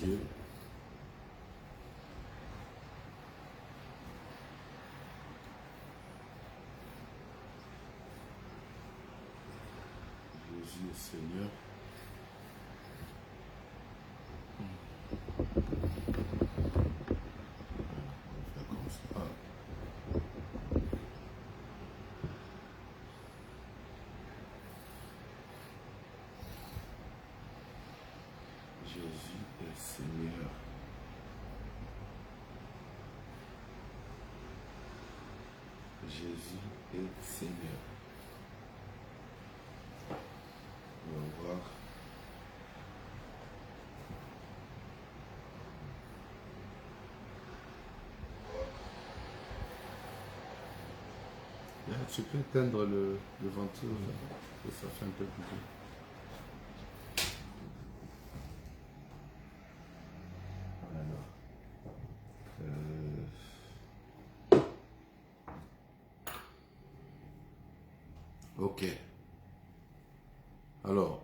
Dieu. Jésus est Seigneur. On va faire comme ça. Jésus est Seigneur. Jésus est Seigneur. On va voir. Là, tu peux éteindre le ventouse, ça fait un peu plus tôt. Ok. Alors,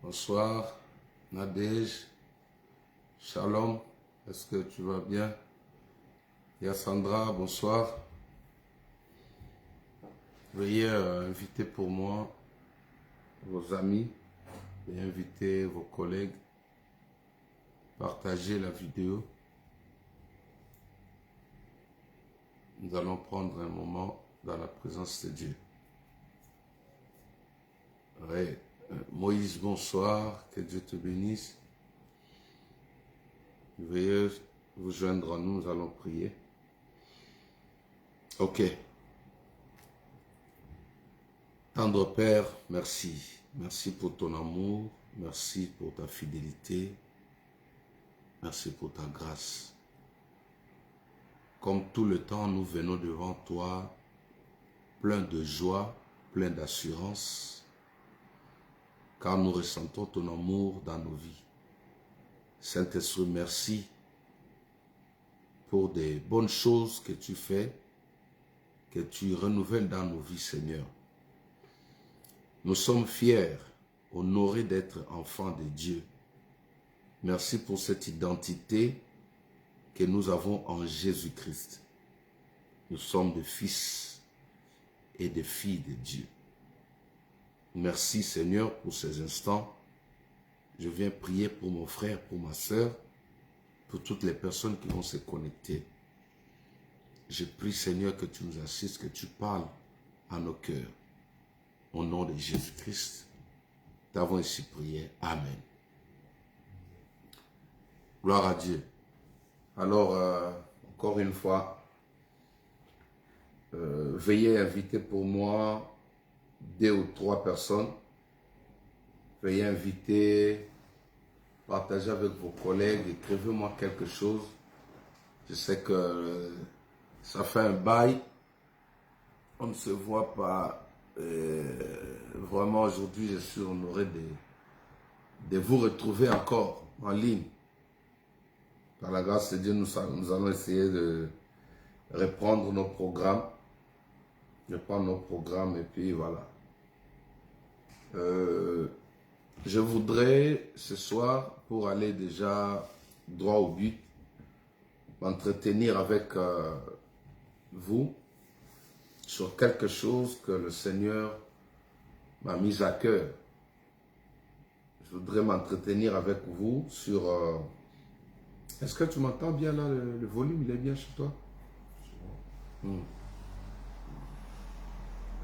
bonsoir, Nadège, Shalom, est-ce que tu vas bien? Yassandra, bonsoir. Veuillez inviter pour moi vos amis et inviter vos collègues. Partagez la vidéo. Nous allons prendre un moment dans la présence de Dieu. Ouais. Moïse, bonsoir, que Dieu te bénisse. Veuillez vous joindre à nous, nous allons prier. Ok. Tendre Père, merci. Merci pour ton amour, merci pour ta fidélité, merci pour ta grâce. Comme tout le temps, nous venons devant toi, plein de joie, plein d'assurance, car nous ressentons ton amour dans nos vies. Saint-Esprit, merci pour des bonnes choses que tu fais, que tu renouvelles dans nos vies, Seigneur. Nous sommes fiers, honorés d'être enfants de Dieu. Merci pour cette identité que nous avons en Jésus-Christ. Nous sommes des fils et des filles de Dieu. Merci Seigneur pour ces instants. Je viens prier pour mon frère, pour ma soeur, pour toutes les personnes qui vont se connecter. Je prie Seigneur que tu nous assistes, que tu parles à nos cœurs. Au nom de Jésus-Christ, nous avons ainsi prié. Amen. Gloire à Dieu. Alors, encore une fois, veuillez inviter pour moi 2 ou 3 personnes. Veuillez inviter, partager avec vos collègues, écrivez-moi quelque chose. Je sais que ça fait un bail. On ne se voit pas. Vraiment, aujourd'hui, je suis honoré de vous retrouver encore en ligne. Par la grâce de Dieu, nous allons essayer de reprendre nos programmes. Reprendre nos programmes et puis voilà. Je voudrais ce soir, pour aller déjà droit au but, m'entretenir avec vous sur quelque chose que le Seigneur m'a mis à cœur. Je voudrais m'entretenir avec vous sur... Est-ce que tu m'entends bien là? Le volume, il est bien chez toi?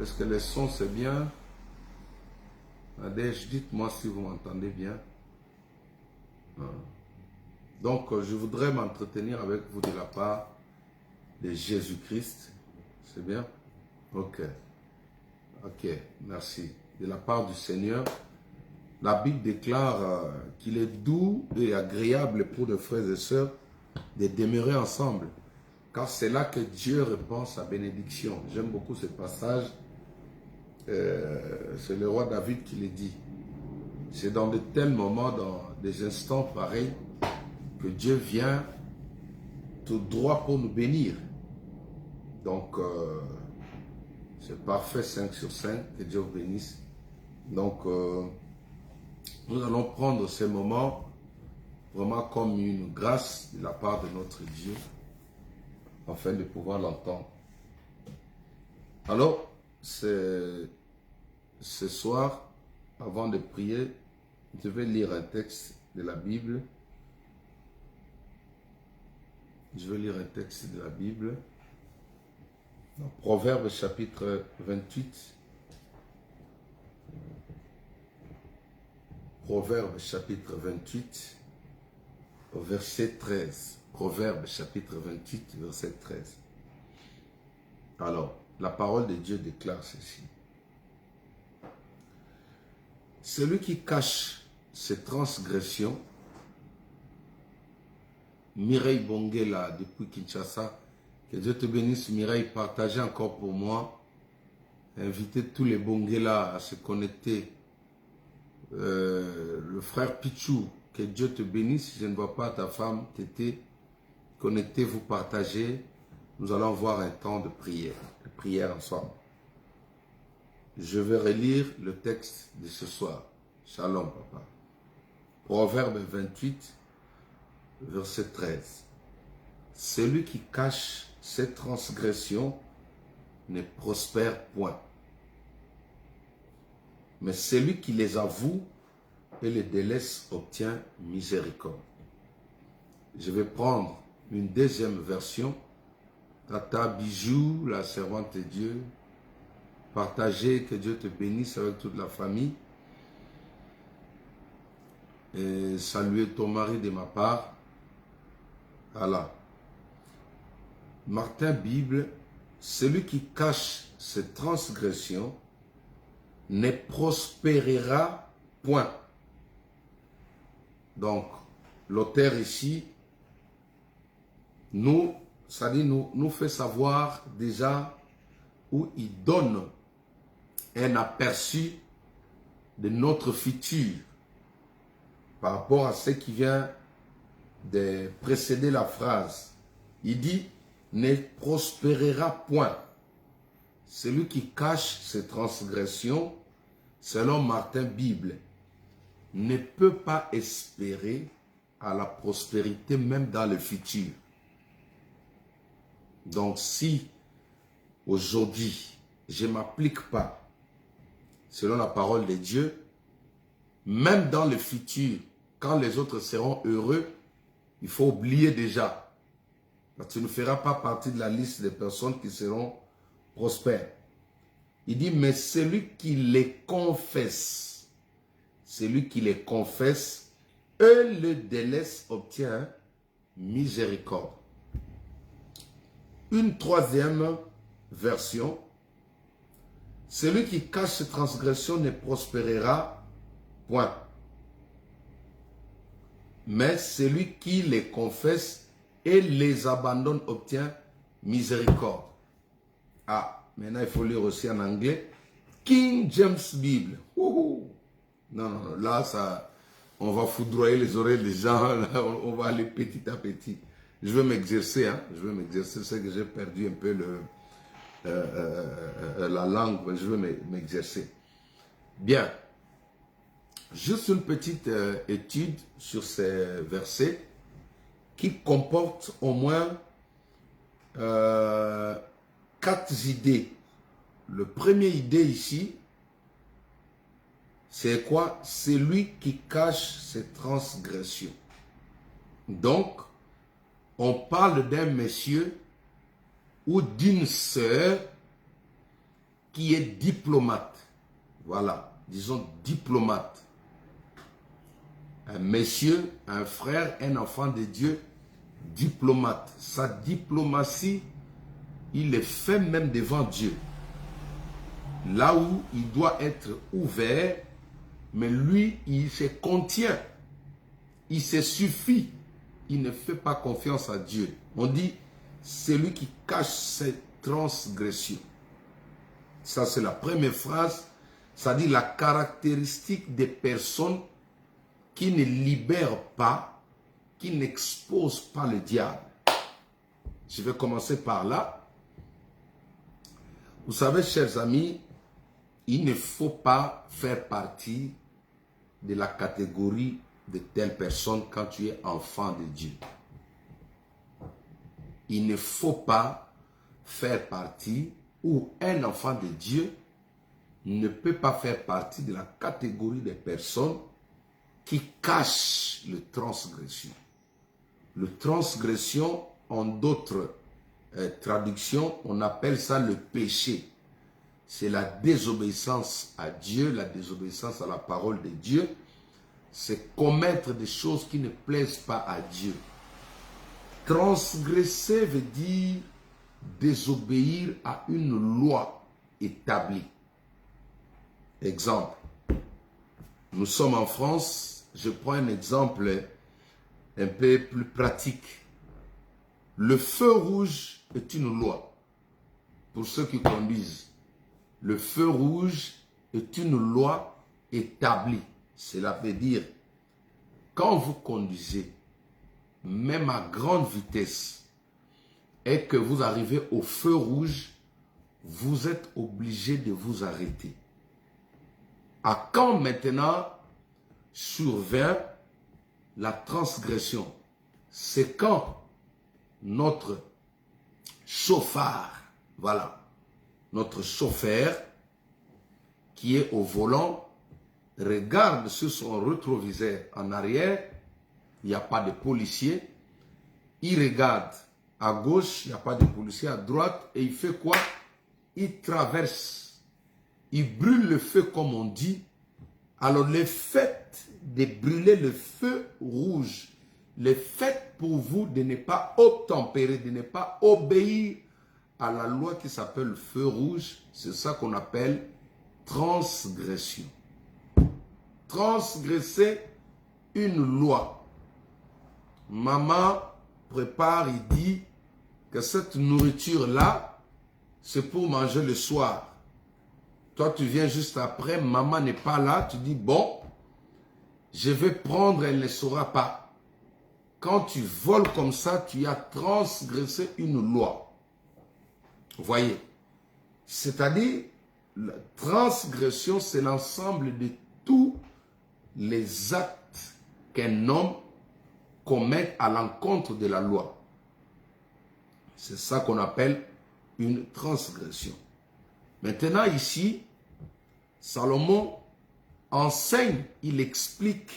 Est-ce que le son, c'est bien? Nadège, dites-moi si vous m'entendez bien. Donc, je voudrais m'entretenir avec vous de la part de Jésus-Christ. C'est bien? Ok. Ok, merci. De la part du Seigneur, la Bible déclare qu'il est doux et agréable pour les frères et sœurs de demeurer ensemble, car c'est là que Dieu répand sa bénédiction. J'aime beaucoup ce passage. C'est le roi David qui le dit. C'est dans de tels moments, dans des instants pareils, que Dieu vient tout droit pour nous bénir. Donc, c'est parfait, 5 sur 5, que Dieu vous bénisse. Donc, Nous allons prendre ces moments vraiment comme une grâce de la part de notre Dieu, afin de pouvoir l'entendre. Alors, ce soir, avant de prier, je vais lire un texte de la Bible. Je vais lire un texte de la Bible. Dans Proverbe chapitre 28. Proverbe chapitre 28, verset 13. Proverbe chapitre 28, verset 13. Alors, la parole de Dieu déclare ceci. Celui qui cache ses transgressions, Mireille Bonguela depuis Kinshasa, que Dieu te bénisse Mireille, partagez encore pour moi, invitez tous les Bonguela à se connecter. Le frère Pichou, que Dieu te bénisse, je ne vois pas ta femme, Tété, connectez-vous, partagez, nous allons voir un temps de prière ensemble. Je vais relire le texte de ce soir. Shalom, papa. Proverbe 28, verset 13. Celui qui cache ses transgressions ne prospère point. Mais celui qui les avoue et les délaisse obtient miséricorde. Je vais prendre une deuxième version. Tata Bijou, la servante de Dieu. Partagez, que Dieu te bénisse avec toute la famille. Et saluez ton mari de ma part. Voilà. Martin Bible, celui qui cache ses transgressions ne prospérera point. Donc, l'auteur ici nous fait savoir déjà où il donne un aperçu de notre futur par rapport à ce qui vient de précéder la phrase. Il dit, ne prospérera point. Celui qui cache ses transgressions, selon Martin Bible, ne peut pas espérer à la prospérité même dans le futur. Donc si aujourd'hui je ne m'applique pas selon la parole de Dieu, même dans le futur, quand les autres seront heureux, il faut oublier déjà. Parce que tu ne feras pas partie de la liste des personnes qui seront prospères. Il dit, mais celui qui les confesse, et le délaisse obtient miséricorde. Une troisième version, celui qui cache ses transgressions ne prospérera point. Mais celui qui les confesse et les abandonne obtient miséricorde. Ah, maintenant il faut lire aussi en anglais. King James Bible. Non, là, on va foudroyer les oreilles des gens, là, on va aller petit à petit. Je veux m'exercer, c'est que j'ai perdu un peu la langue, je veux m'exercer. Bien, juste une petite étude sur ces versets qui comportent au moins 4 idées. Le premier idée ici, c'est quoi? C'est lui qui cache ses transgressions. Donc, on parle d'un monsieur ou d'une sœur qui est diplomate. Voilà, disons diplomate. Un monsieur, un frère, un enfant de Dieu, diplomate. Sa diplomatie, il est fait même devant Dieu. Là où il doit être ouvert, mais lui, il se contient. Il se suffit. Il ne fait pas confiance à Dieu. On dit, c'est lui qui cache ses transgressions. Ça, c'est la première phrase. Ça dit la caractéristique des personnes qui ne libèrent pas, qui n'exposent pas le diable. Je vais commencer par là. Vous savez, chers amis, il ne faut pas faire partie de la catégorie de telle personne quand tu es enfant de Dieu. Il ne faut pas faire partie, ou un enfant de Dieu ne peut pas faire partie de la catégorie des personnes qui cachent le transgression. Le transgression, en d'autres traductions, on appelle ça le péché. C'est la désobéissance à Dieu, la désobéissance à la parole de Dieu. C'est commettre des choses qui ne plaisent pas à Dieu. Transgresser veut dire désobéir à une loi établie. Exemple, nous sommes en France, je prends un exemple un peu plus pratique. Le feu rouge est une loi. Pour ceux qui conduisent, le feu rouge est une loi établie. Cela veut dire, quand vous conduisez, même à grande vitesse, et que vous arrivez au feu rouge, vous êtes obligé de vous arrêter. À quand maintenant survient la transgression? C'est quand notre chauffard, voilà, notre chauffeur qui est au volant, regarde sur son rétroviseur en arrière, il n'y a pas de policier, il regarde à gauche, il n'y a pas de policier, à droite, et il fait quoi? Il traverse, il brûle le feu comme on dit. Alors le fait de brûler le feu rouge, le fait pour vous de ne pas obtempérer, de ne pas obéir à la loi qui s'appelle le feu rouge, c'est ça qu'on appelle transgression. Transgresser une loi. Maman prépare, il dit que cette nourriture-là, c'est pour manger le soir. Toi, tu viens juste après, maman n'est pas là, tu dis, bon, je vais prendre, elle ne saura pas. Quand tu voles comme ça, tu as transgressé une loi. Vous voyez? C'est-à-dire, la transgression, c'est l'ensemble de tous les actes qu'un homme commet à l'encontre de la loi. C'est ça qu'on appelle une transgression. Maintenant ici, Salomon enseigne, il explique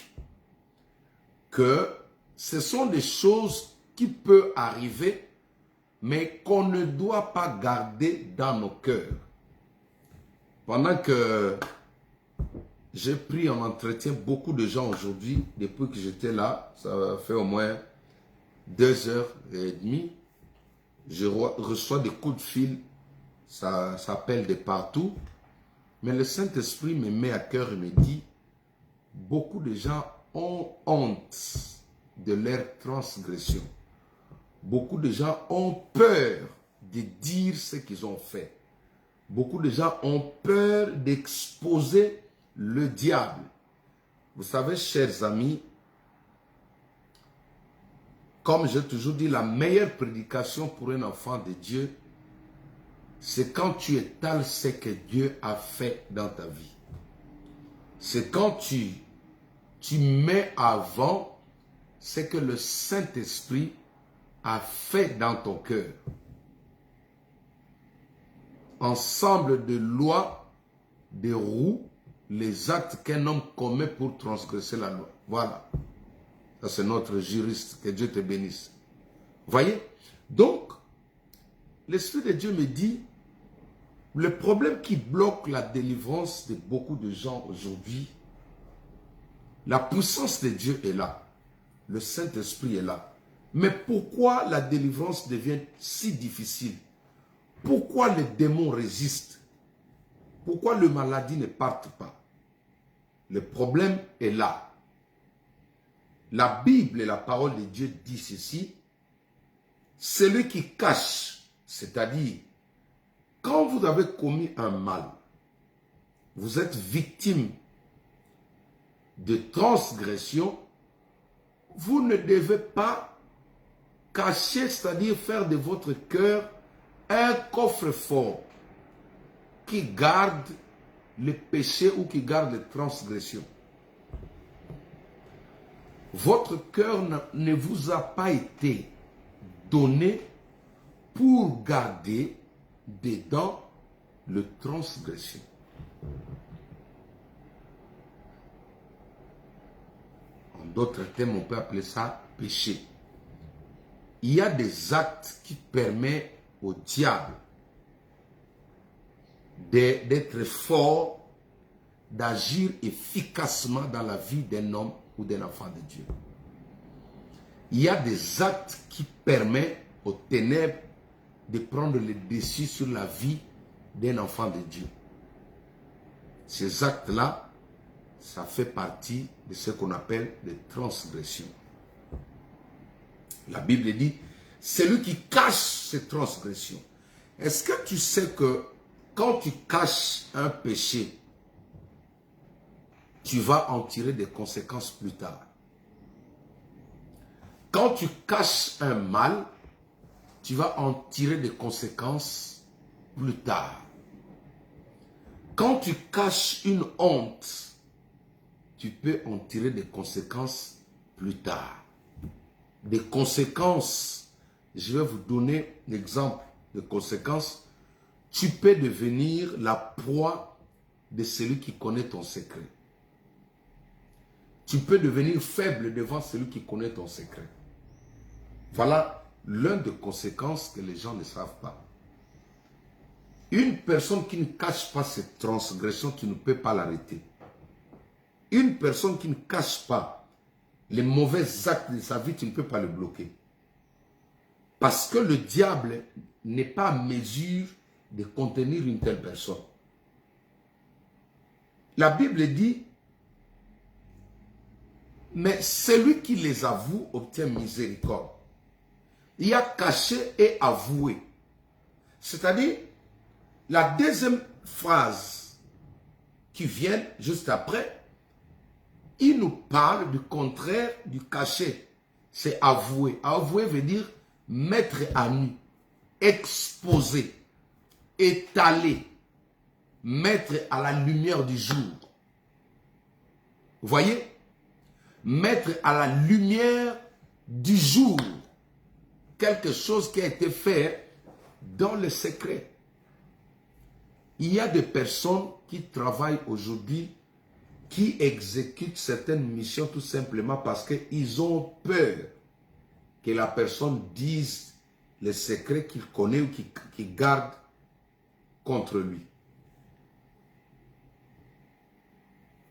que ce sont des choses qui peuvent arriver, mais qu'on ne doit pas garder dans nos cœurs. Pendant que j'ai pris en entretien beaucoup de gens aujourd'hui, depuis que j'étais là, ça fait au moins 2h30, je reçois des coups de fil, ça s'appelle de partout, mais le Saint-Esprit me met à cœur et me dit, beaucoup de gens ont honte de leur transgression. Beaucoup de gens ont peur de dire ce qu'ils ont fait. Beaucoup de gens ont peur d'exposer le diable. Vous savez, chers amis, comme j'ai toujours dit, la meilleure prédication pour un enfant de Dieu, c'est quand tu étales ce que Dieu a fait dans ta vie. C'est quand tu mets avant ce que le Saint-Esprit a fait dans ton cœur. Ensemble de lois, de roues, les actes qu'un homme commet pour transgresser la loi. Voilà. Ça, c'est notre juriste. Que Dieu te bénisse. Voyez? Donc, l'Esprit de Dieu me dit, le problème qui bloque la délivrance de beaucoup de gens aujourd'hui, la puissance de Dieu est là. Le Saint-Esprit est là. Mais pourquoi la délivrance devient si difficile? Pourquoi les démons résistent? Pourquoi les maladies ne partent pas? Le problème est là. La Bible et la parole de Dieu dit ceci. Celui qui cache, c'est-à-dire, quand vous avez commis un mal, vous êtes victime de transgression, vous ne devez pas cacher, c'est-à-dire faire de votre cœur un coffre-fort qui garde le péché ou qui garde les transgressions. Votre cœur ne vous a pas été donné pour garder dedans le transgression. En d'autres termes, on peut appeler ça péché. Il y a des actes qui permettent au diable d'être fort, d'agir efficacement dans la vie d'un homme ou d'un enfant de Dieu. Il y a des actes qui permettent aux ténèbres de prendre le dessus sur la vie d'un enfant de Dieu. Ces actes-là, ça fait partie de ce qu'on appelle des transgressions. La Bible dit, c'est lui qui cache ces transgressions. Est-ce que tu sais que quand tu caches un péché, tu vas en tirer des conséquences plus tard? Quand tu caches un mal, tu vas en tirer des conséquences plus tard. Quand tu caches une honte, tu peux en tirer des conséquences plus tard. Des conséquences, je vais vous donner l'exemple de conséquences. Tu peux devenir la proie de celui qui connaît ton secret. Tu peux devenir faible devant celui qui connaît ton secret. Voilà l'une des conséquences que les gens ne savent pas. Une personne qui ne cache pas cette transgression, tu ne peux pas l'arrêter. Une personne qui ne cache pas les mauvais actes de sa vie, tu ne peux pas le bloquer. Parce que le diable n'est pas à mesure de contenir une telle personne. La Bible dit, mais celui qui les avoue obtient miséricorde. Il y a caché et avoué. C'est-à-dire, la deuxième phrase qui vient juste après, il nous parle du contraire du caché. C'est avouer. Avouer veut dire mettre à nu, exposer, étaler, mettre à la lumière du jour. Vous voyez? Mettre à la lumière du jour quelque chose qui a été fait dans le secret. Il y a des personnes qui travaillent aujourd'hui, qui exécutent certaines missions tout simplement parce qu'ils ont peur que la personne dise les secrets qu'il connaît ou qu'il garde contre lui.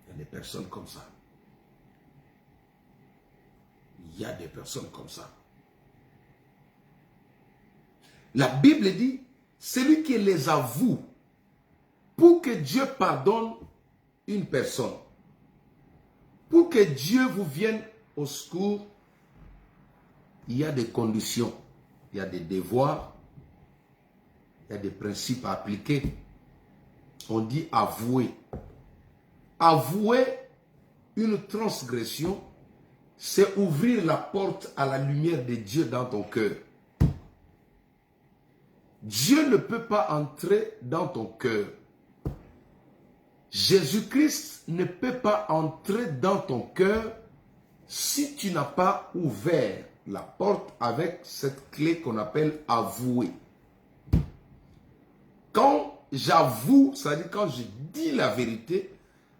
Il y a des personnes comme ça. Il y a des personnes comme ça. La Bible dit, celui qui les avoue, pour que Dieu pardonne une personne, pour que Dieu vous vienne au secours, il y a des conditions, il y a des devoirs, il y a des principes à appliquer. On dit avouer. Avouer une transgression, c'est ouvrir la porte à la lumière de Dieu dans ton cœur. Dieu ne peut pas entrer dans ton cœur. Jésus-Christ ne peut pas entrer dans ton cœur si tu n'as pas ouvert la porte avec cette clé qu'on appelle avouer. Quand j'avoue, c'est-à-dire quand je dis la vérité,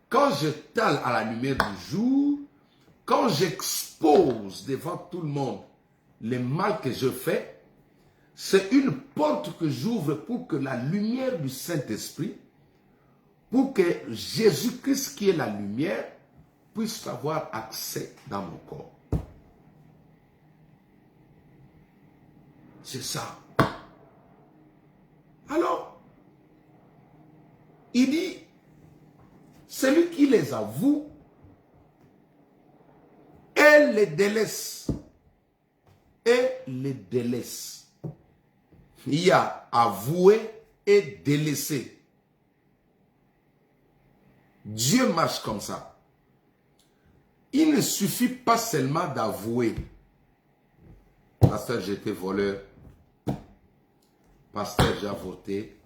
quand je tale à la lumière du jour, quand j'expose devant tout le monde le mal que je fais, c'est une porte que j'ouvre pour que la lumière du Saint-Esprit, pour que Jésus-Christ qui est la lumière, puisse avoir accès dans mon corps. C'est ça. Alors, il dit, celui qui les avoue, et les délaisse. Et les délaisse. Il y a avoué et délaissé. Dieu marche comme ça. Il ne suffit pas seulement d'avouer. Pasteur, j'étais voleur. Pasteur, j'ai avorté.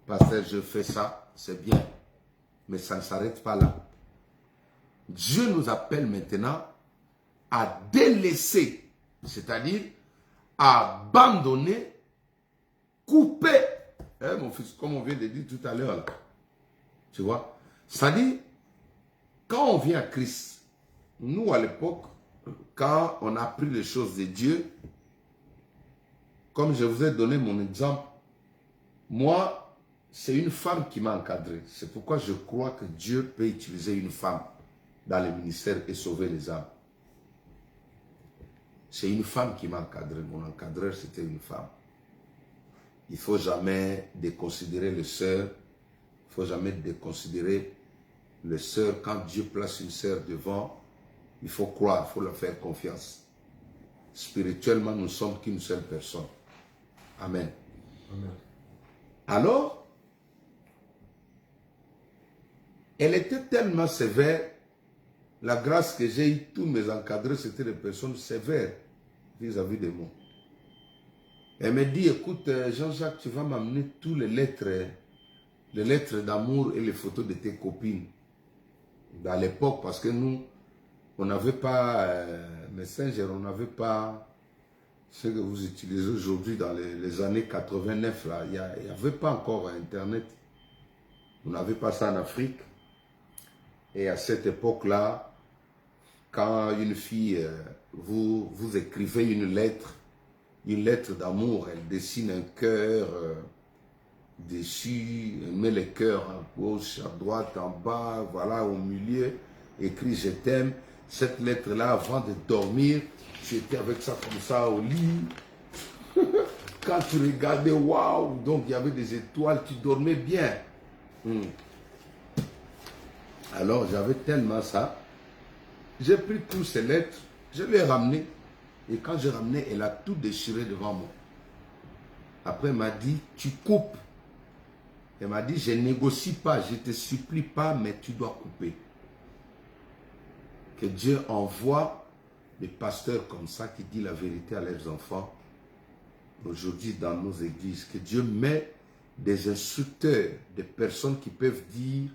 Pasteur, je fais ça. C'est bien. Mais ça ne s'arrête pas là. Dieu nous appelle maintenant à délaisser, c'est-à-dire à abandonner, couper, hein, mon fils, comme on vient de dire tout à l'heure, tu vois, c'est-à-dire, quand on vient à Christ, nous à l'époque, quand on a appris les choses de Dieu, comme je vous ai donné mon exemple, moi, c'est une femme qui m'a encadré. C'est pourquoi je crois que Dieu peut utiliser une femme dans le ministère et sauver les âmes. C'est une femme qui m'a encadré. Mon encadreur, c'était une femme. Il ne faut jamais déconsidérer les sœurs. Il ne faut jamais déconsidérer les sœurs. Quand Dieu place une sœur devant, il faut croire, il faut leur faire confiance. Spirituellement, nous ne sommes qu'une seule personne. Amen. Amen. Alors, elle était tellement sévère. La grâce que j'ai eue, tous mes encadrés, c'était des personnes sévères vis-à-vis de moi. Elle me dit, écoute, Jean-Jacques, tu vas m'amener tous les lettres d'amour et les photos de tes copines. Dans l'époque, parce que nous, on n'avait pas Messenger, on n'avait pas ce que vous utilisez aujourd'hui dans les années 89. Là. Il n'y avait pas encore Internet. On n'avait pas ça en Afrique. Et à cette époque-là, quand une fille, vous écrivez une lettre d'amour, elle dessine un cœur dessus, elle met les cœurs à gauche, à droite, en bas, voilà, au milieu, écrit « Je t'aime ». Cette lettre-là, avant de dormir, tu étais avec ça comme ça au lit. Quand tu regardais, waouh, donc il y avait des étoiles, tu dormais bien. Alors, j'avais tellement ça. J'ai pris toutes ces lettres, je les ai ramenées. Et quand j'ai ramené, elle a tout déchiré devant moi. Après, elle m'a dit, tu coupes. Elle m'a dit, je ne négocie pas, je ne te supplie pas, mais tu dois couper. Que Dieu envoie des pasteurs comme ça qui disent la vérité à leurs enfants. Aujourd'hui, dans nos églises, que Dieu met des instructeurs, des personnes qui peuvent dire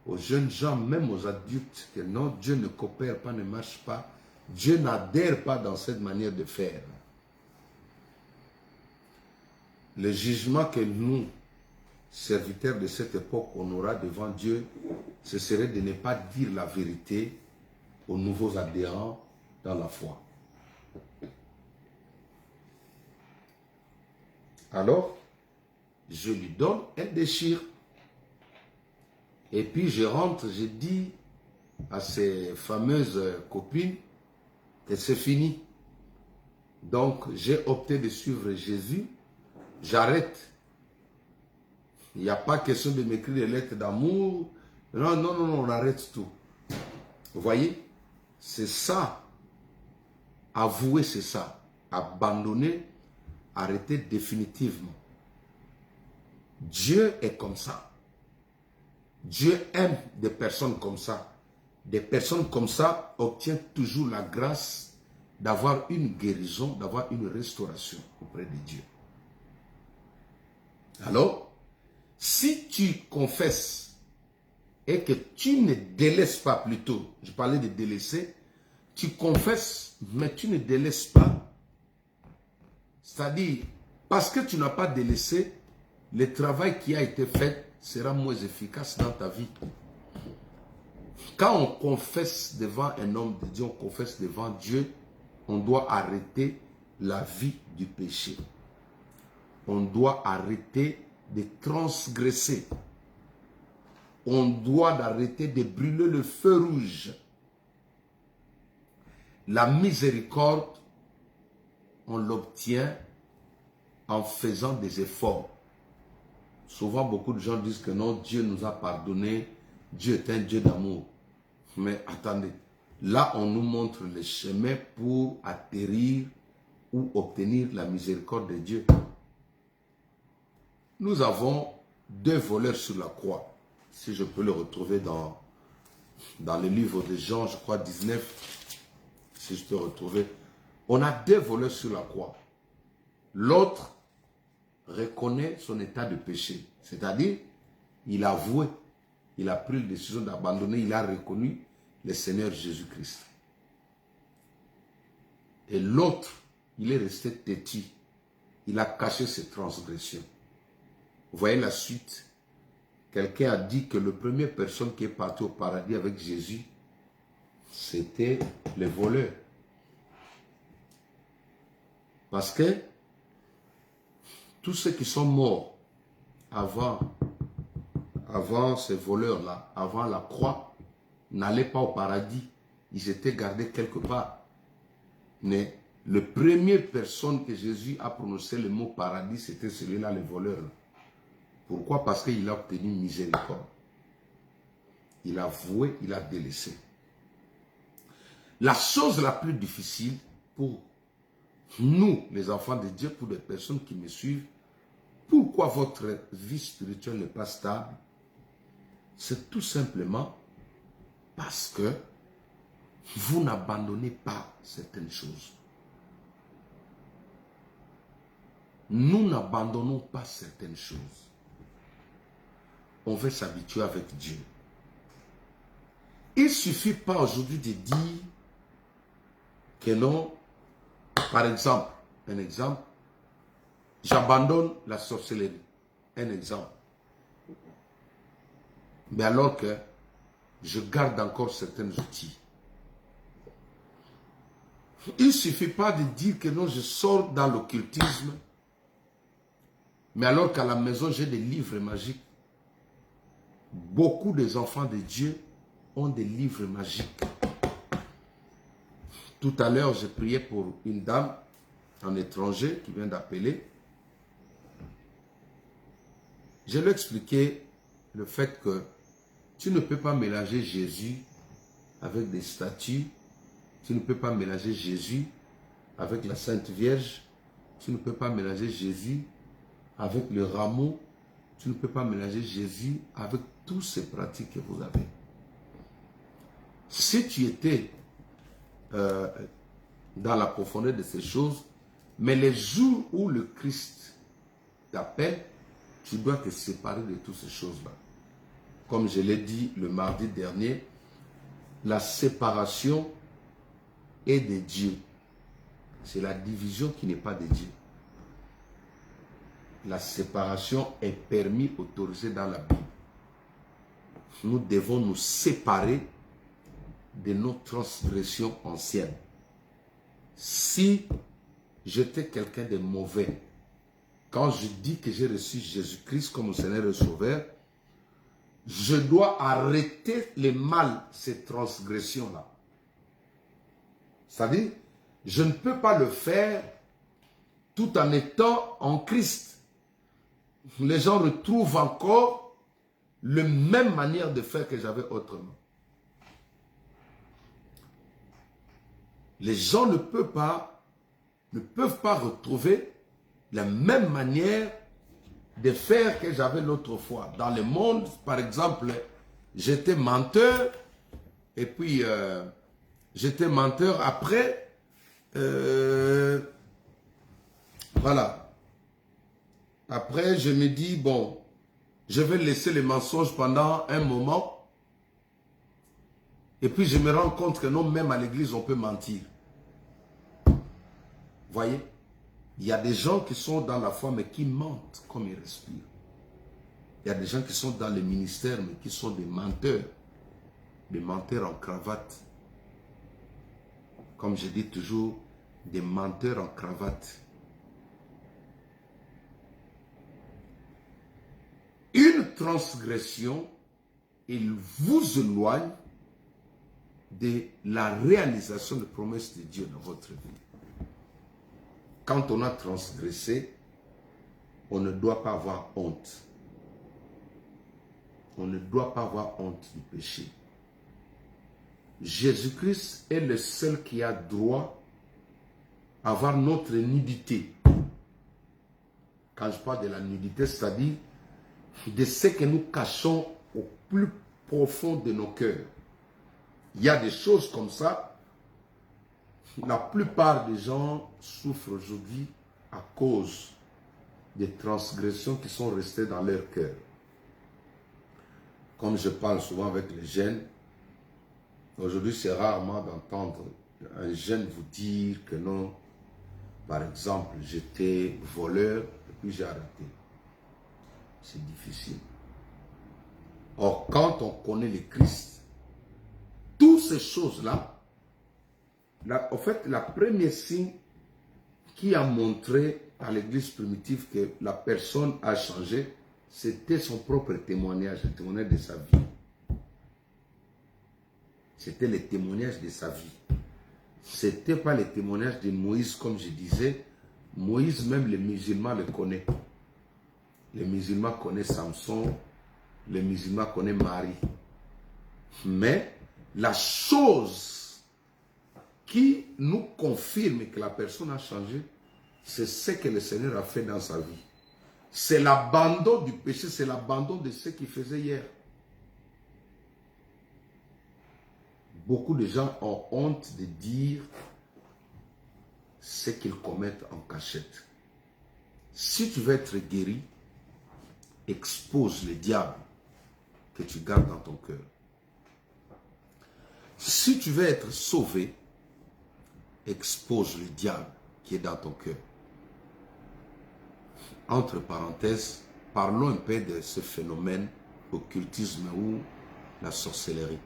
aux jeunes gens, même aux adultes, que non, Dieu ne coopère pas, ne marche pas. Dieu n'adhère pas dans cette manière de faire. Le jugement que nous, serviteurs de cette époque, on aura devant Dieu, ce serait de ne pas dire la vérité aux nouveaux adhérents dans la foi. Alors, je lui donne, elle déchire. Et puis je rentre, je dis à ces fameuses copines que c'est fini. Donc j'ai opté de suivre Jésus. J'arrête. Il n'y a pas question de m'écrire des lettres d'amour. Non, non, non, on arrête tout. Vous voyez? C'est ça. Avouer, c'est ça. Abandonner, arrêter définitivement. Dieu est comme ça. Dieu aime des personnes comme ça. Des personnes comme ça obtiennent toujours la grâce d'avoir une guérison, d'avoir une restauration auprès de Dieu. Alors, si tu confesses et que tu ne délaisses pas plutôt, je parlais de délaisser, tu confesses, mais tu ne délaisses pas. C'est-à-dire, parce que tu n'as pas délaissé, le travail qui a été fait sera moins efficace dans ta vie. Quand on confesse devant un homme de Dieu, on confesse devant Dieu, on doit arrêter la vie du péché. On doit arrêter de transgresser. On doit arrêter de brûler le feu rouge. La miséricorde, on l'obtient en faisant des efforts. Souvent, beaucoup de gens disent que non, Dieu nous a pardonné, Dieu est un Dieu d'amour. Mais attendez, là, on nous montre le chemin pour atterrir ou obtenir la miséricorde de Dieu. Nous avons deux voleurs sur la croix. Si je peux le retrouver dans le livre de Jean, je crois 19, si je peux retrouver. On a deux voleurs sur la croix. L'autre reconnaît son état de péché. C'est-à-dire, il a avoué, il a pris la décision d'abandonner, il a reconnu, le Seigneur Jésus-Christ. Et l'autre, il est resté têtu. Il a caché ses transgressions. Vous voyez la suite. Quelqu'un a dit que la première personne qui est partie au paradis avec Jésus, c'était les voleurs. Parce que tous ceux qui sont morts avant ces voleurs-là, avant la croix, n'allaient pas au paradis. Ils étaient gardés quelque part. Mais la première personne que Jésus a prononcé le mot paradis, c'était celui-là, les voleurs. Pourquoi? Parce qu'il a obtenu miséricorde. Il a voué, il a délaissé. La chose la plus difficile pour nous, les enfants de Dieu, pour les personnes qui me suivent, pourquoi votre vie spirituelle n'est pas stable? C'est tout simplement parce que vous n'abandonnez pas certaines choses. Nous n'abandonnons pas certaines choses. On veut s'habituer avec Dieu. Il ne suffit pas aujourd'hui de dire que non, par exemple, un exemple, j'abandonne la sorcellerie, un exemple. Mais alors que je garde encore certains outils. Il ne suffit pas de dire que non, je sors dans l'occultisme, mais alors qu'à la maison, j'ai des livres magiques. Beaucoup des enfants de Dieu ont des livres magiques. Tout à l'heure, j'ai prié pour une dame en étranger qui vient d'appeler. Je lui ai expliqué le fait que tu ne peux pas mélanger Jésus avec des statues. Tu ne peux pas mélanger Jésus avec la Sainte Vierge. Tu ne peux pas mélanger Jésus avec le rameau. Tu ne peux pas mélanger Jésus avec toutes ces pratiques que vous avez. Si tu étais dans la profondeur de ces choses, mais les jours où le Christ t'appelle, tu dois te séparer de toutes ces choses-là. Comme je l'ai dit le mardi dernier, la séparation est de Dieu. C'est la division qui n'est pas de Dieu. La séparation est permise, autorisée dans la Bible. Nous devons nous séparer de nos transgressions anciennes. Si j'étais quelqu'un de mauvais, quand je dis que j'ai reçu Jésus-Christ comme Seigneur et Sauveur, je dois arrêter le mal, ces transgressions-là. C'est-à-dire, je ne peux pas le faire tout en étant en Christ. Les gens retrouvent encore la même manière de faire que j'avais autrement. Les gens ne peuvent pas retrouver la même manière de faire que j'avais l'autre fois. Dans le monde, par exemple, j'étais menteur, et puis j'étais menteur après, voilà. Après, je me dis, bon, je vais laisser les mensonges pendant un moment, et puis je me rends compte que non, même à l'église, on peut mentir. Voyez? Il y a des gens qui sont dans la foi, mais qui mentent comme ils respirent. Il y a des gens qui sont dans le ministère, mais qui sont des menteurs en cravate. Comme je dis toujours, des menteurs en cravate. Une transgression, il vous éloigne de la réalisation des promesses de Dieu dans votre vie. Quand on a transgressé, on ne doit pas avoir honte. On ne doit pas avoir honte du péché. Jésus-Christ est le seul qui a droit à avoir notre nudité. Quand je parle de la nudité, c'est-à-dire de ce que nous cachons au plus profond de nos cœurs. Il y a des choses comme ça. La plupart des gens souffrent aujourd'hui à cause des transgressions qui sont restées dans leur cœur. Comme je parle souvent avec les jeunes, Aujourd'hui, c'est rarement d'entendre un jeune vous dire que non, par exemple, j'étais voleur et puis j'ai arrêté. C'est difficile. Or, quand on connaît le Christ, toutes ces choses-là, en fait, la première signe qui a montré à l'église primitive que la personne a changé, c'était son propre témoignage, le témoignage de sa vie. C'était le témoignage de sa vie. Ce n'était pas le témoignage de Moïse, comme je disais. Moïse, même les musulmans le connaissent. Les musulmans connaissent Samson, les musulmans connaissent Marie. Mais la chose qui nous confirme que la personne a changé, c'est ce que le Seigneur a fait dans sa vie. C'est l'abandon du péché, c'est l'abandon de ce qu'il faisait hier. Beaucoup de gens ont honte de dire ce qu'ils commettent en cachette. Si tu veux être guéri, expose le diable que tu gardes dans ton cœur. Si tu veux être sauvé, expose le diable qui est dans ton cœur. Entre parenthèses, parlons un peu de ce phénomène, occultisme ou la sorcellerie.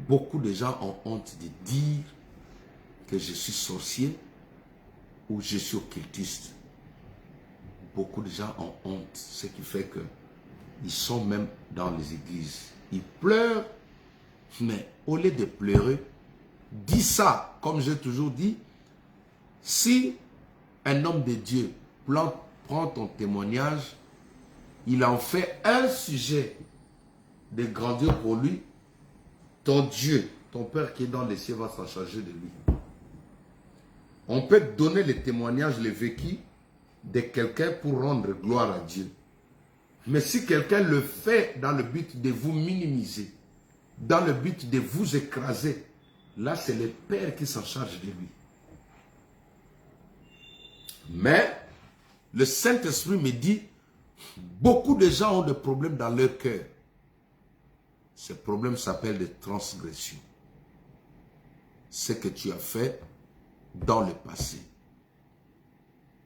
Beaucoup de gens ont honte de dire que je suis sorcier ou je suis occultiste. Beaucoup de gens ont honte, ce qui fait qu'ils sont même dans les églises. Ils pleurent, mais au lieu de pleurer, dis ça, comme j'ai toujours dit, si un homme de Dieu prend ton témoignage, il en fait un sujet de grandeur pour lui, ton Dieu, ton Père qui est dans les cieux va s'en charger de lui. On peut donner le témoignage, le vécu de quelqu'un pour rendre gloire à Dieu. Mais si quelqu'un le fait dans le but de vous minimiser, dans le but de vous écraser, là c'est le Père qui s'en charge de lui. Mais le Saint-Esprit me dit, beaucoup de gens ont des problèmes dans leur cœur. Ces problèmes s'appellent des transgressions. Ce que tu as fait dans le passé.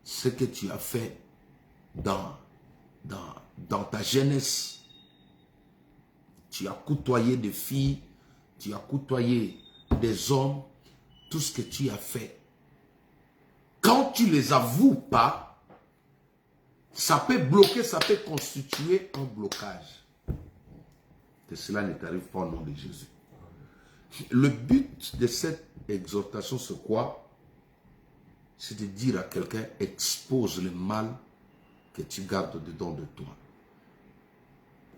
Ce que tu as fait dans ta jeunesse. Tu as côtoyé des filles, tu as côtoyé des hommes, tout ce que tu as fait. Quand tu ne les avoues pas, ça peut bloquer, ça peut constituer un blocage. Que cela ne t'arrive pas au nom de Jésus. Le but de cette exhortation, c'est quoi? C'est de dire à quelqu'un, expose le mal que tu gardes dedans de toi.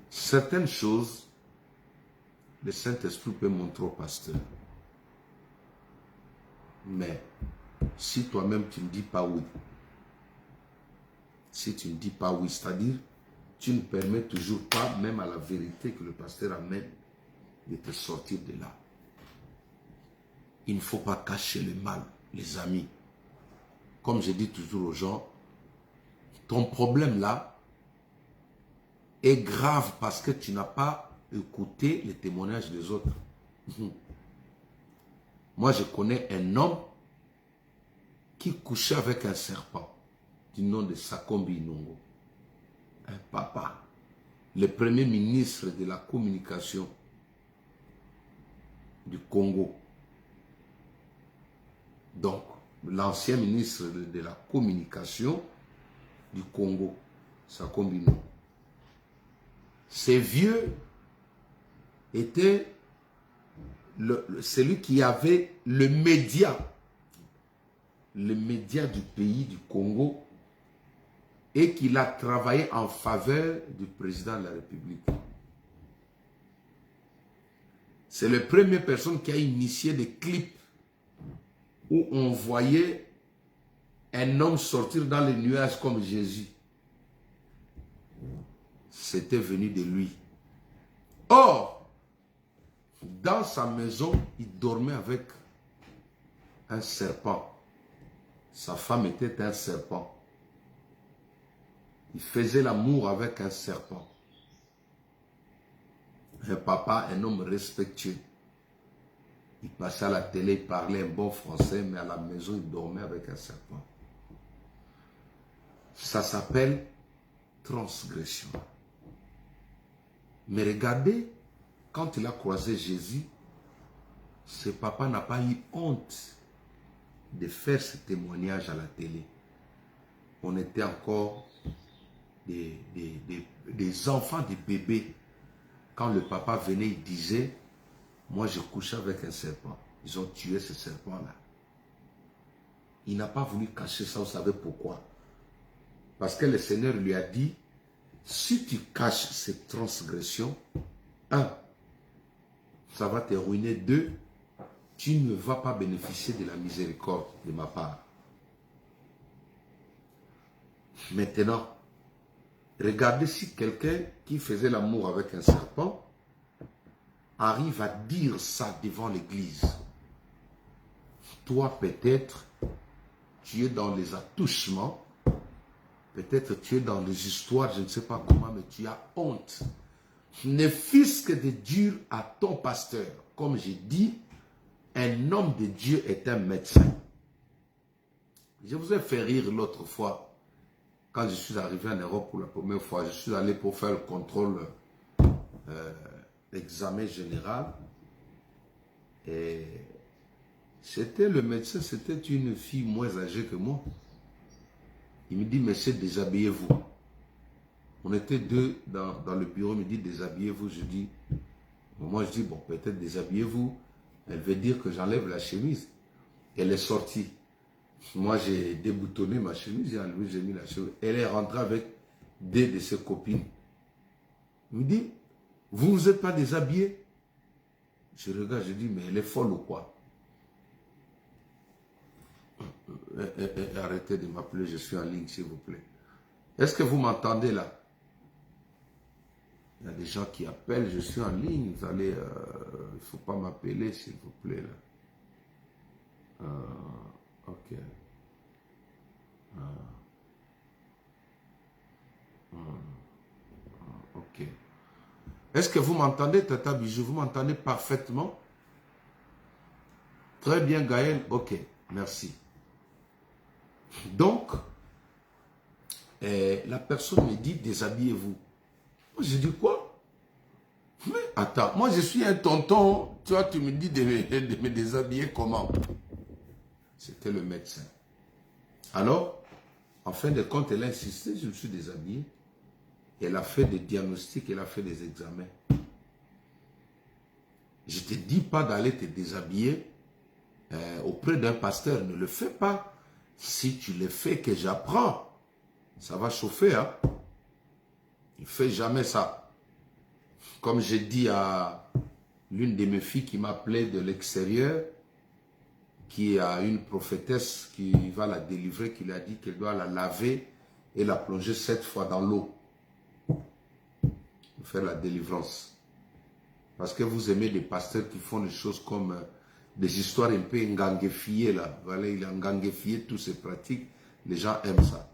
Certaines choses, le Saint-Esprit peut montrer au pasteur. Mais si toi-même tu ne dis pas oui, si tu ne dis pas oui, c'est-à-dire tu ne permets toujours pas, même à la vérité que le pasteur amène, de te sortir de là. Il ne faut pas cacher le mal, les amis. Comme je dis toujours aux gens, ton problème là est grave parce que tu n'as pas écouté les témoignages des autres. Moi, je connais un homme qui couchait avec un serpent du nom de Sakombi Inongo. Un papa, le premier ministre de la communication du Congo. Donc, l'ancien ministre de la communication du Congo, Sakombi Inongo. Ces vieux étaient celui qui avait le média du pays du Congo et qu'il a travaillé en faveur du président de la République. C'est la première personne qui a initié des clips où on voyait un homme sortir dans les nuages comme Jésus. C'était venu de lui. Or, dans sa maison, il dormait avec un serpent. Sa femme était un serpent. Il faisait l'amour avec un serpent. Un papa, un homme respectueux. Il passait à la télé, il parlait un bon français, mais à la maison, il dormait avec un serpent. Ça s'appelle transgression. Mais regardez, quand il a croisé Jésus, ce papa n'a pas eu honte de faire ce témoignage à la télé. On était encore des enfants, des bébés. Quand le papa venait, il disait, moi je couchais avec un serpent. Ils ont tué ce serpent-là. Il n'a pas voulu cacher ça, vous savez pourquoi? Parce que le Seigneur lui a dit, si tu caches cette transgression, un, ça va te ruiner. Deux, tu ne vas pas bénéficier de la miséricorde de ma part. Maintenant, regardez si quelqu'un qui faisait l'amour avec un serpent arrive à dire ça devant l'église. Toi, peut-être, tu es dans les attouchements, peut-être tu es dans les histoires, je ne sais pas comment, mais tu as honte. Ne fût-ce que de dire à ton pasteur, comme j'ai dit, un homme de Dieu est un médecin. Je vous ai fait rire l'autre fois, quand je suis arrivé en Europe pour la première fois, je suis allé pour faire le contrôle, l'examen général, et c'était le médecin, c'était une fille moins âgée que moi. Il me dit, monsieur, déshabillez-vous. On était deux dans le bureau, il me dit, déshabillez-vous. Je dis, moi je dis, bon, peut-être déshabillez-vous. Elle veut dire que j'enlève la chemise. Elle est sortie. Moi, j'ai déboutonné ma chemise, j'ai mis la chemise. Elle est rentrée avec deux de ses copines. Il me dit, vous n'êtes pas déshabillé? Je regarde, je dis, mais elle est folle ou quoi? Arrêtez de m'appeler, je suis en ligne, s'il vous plaît. Est-ce que vous m'entendez là? Il y a des gens qui appellent, je suis en ligne, vous allez, il ne faut pas m'appeler, s'il vous plaît là. Ok. Ok. Est-ce que vous m'entendez, Tata Bijou? Vous m'entendez parfaitement? Très bien, Gaël. Ok, merci. Donc, la personne me dit, déshabillez-vous. Moi, je dis quoi? Mais attends, moi je suis un tonton, tu vois, tu me dis de me déshabiller comment? C'était le médecin. Alors, en fin de compte, elle a insisté, je me suis déshabillé. Elle a fait des diagnostics, elle a fait des examens. Je ne te dis pas d'aller te déshabiller auprès d'un pasteur, ne le fais pas. Si tu le fais, que j'apprends, ça va chauffer. Hein? Il ne fait jamais ça. Comme j'ai dit à l'une de mes filles qui m'appelait de l'extérieur, qui a une prophétesse qui va la délivrer, qui lui a dit qu'elle doit la laver et la plonger 7 fois dans l'eau. Faire la délivrance. Parce que vous aimez des pasteurs qui font des choses comme des histoires un peu enganguefiées là. Voilà, il a enganguefié toutes ces pratiques. Les gens aiment ça.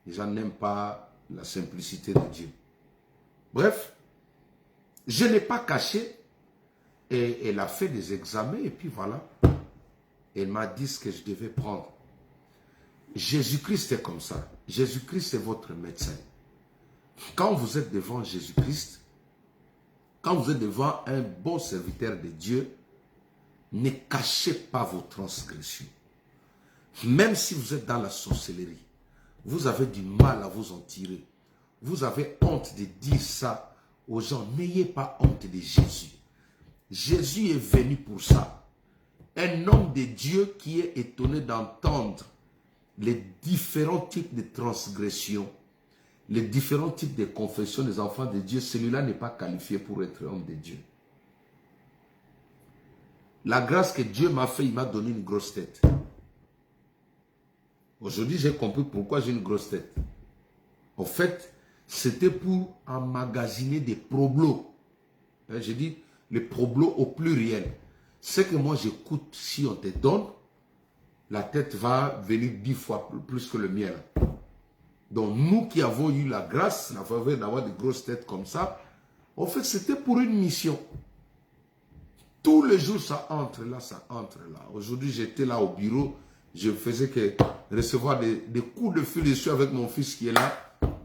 Les gens n'aiment pas la simplicité de Dieu. Bref, je n'ai pas caché. Et elle a fait des examens et puis voilà. Elle m'a dit ce que je devais prendre. Jésus-Christ est comme ça. Jésus-Christ est votre médecin. Quand vous êtes devant Jésus-Christ, quand vous êtes devant un bon serviteur de Dieu, ne cachez pas vos transgressions. Même si vous êtes dans la sorcellerie, vous avez du mal à vous en tirer. Vous avez honte de dire ça aux gens. N'ayez pas honte de Jésus. Jésus est venu pour ça. Un homme de Dieu qui est étonné d'entendre les différents types de transgressions, les différents types de confessions des enfants de Dieu, celui-là n'est pas qualifié pour être homme de Dieu. La grâce que Dieu m'a fait, il m'a donné une grosse tête. Aujourd'hui, j'ai compris pourquoi j'ai une grosse tête. En fait, c'était pour emmagasiner des problos. J'ai dit les problos au pluriel. Ce que moi j'écoute, si on te donne, la tête va venir 10 fois plus que le mien. Donc nous qui avons eu la grâce, la faveur d'avoir des grosses têtes comme ça, en fait c'était pour une mission. Tous les jours, ça entre là, ça entre là. Aujourd'hui, j'étais là au bureau. Je faisais que recevoir des coups de fil. Je suis avec mon fils qui est là.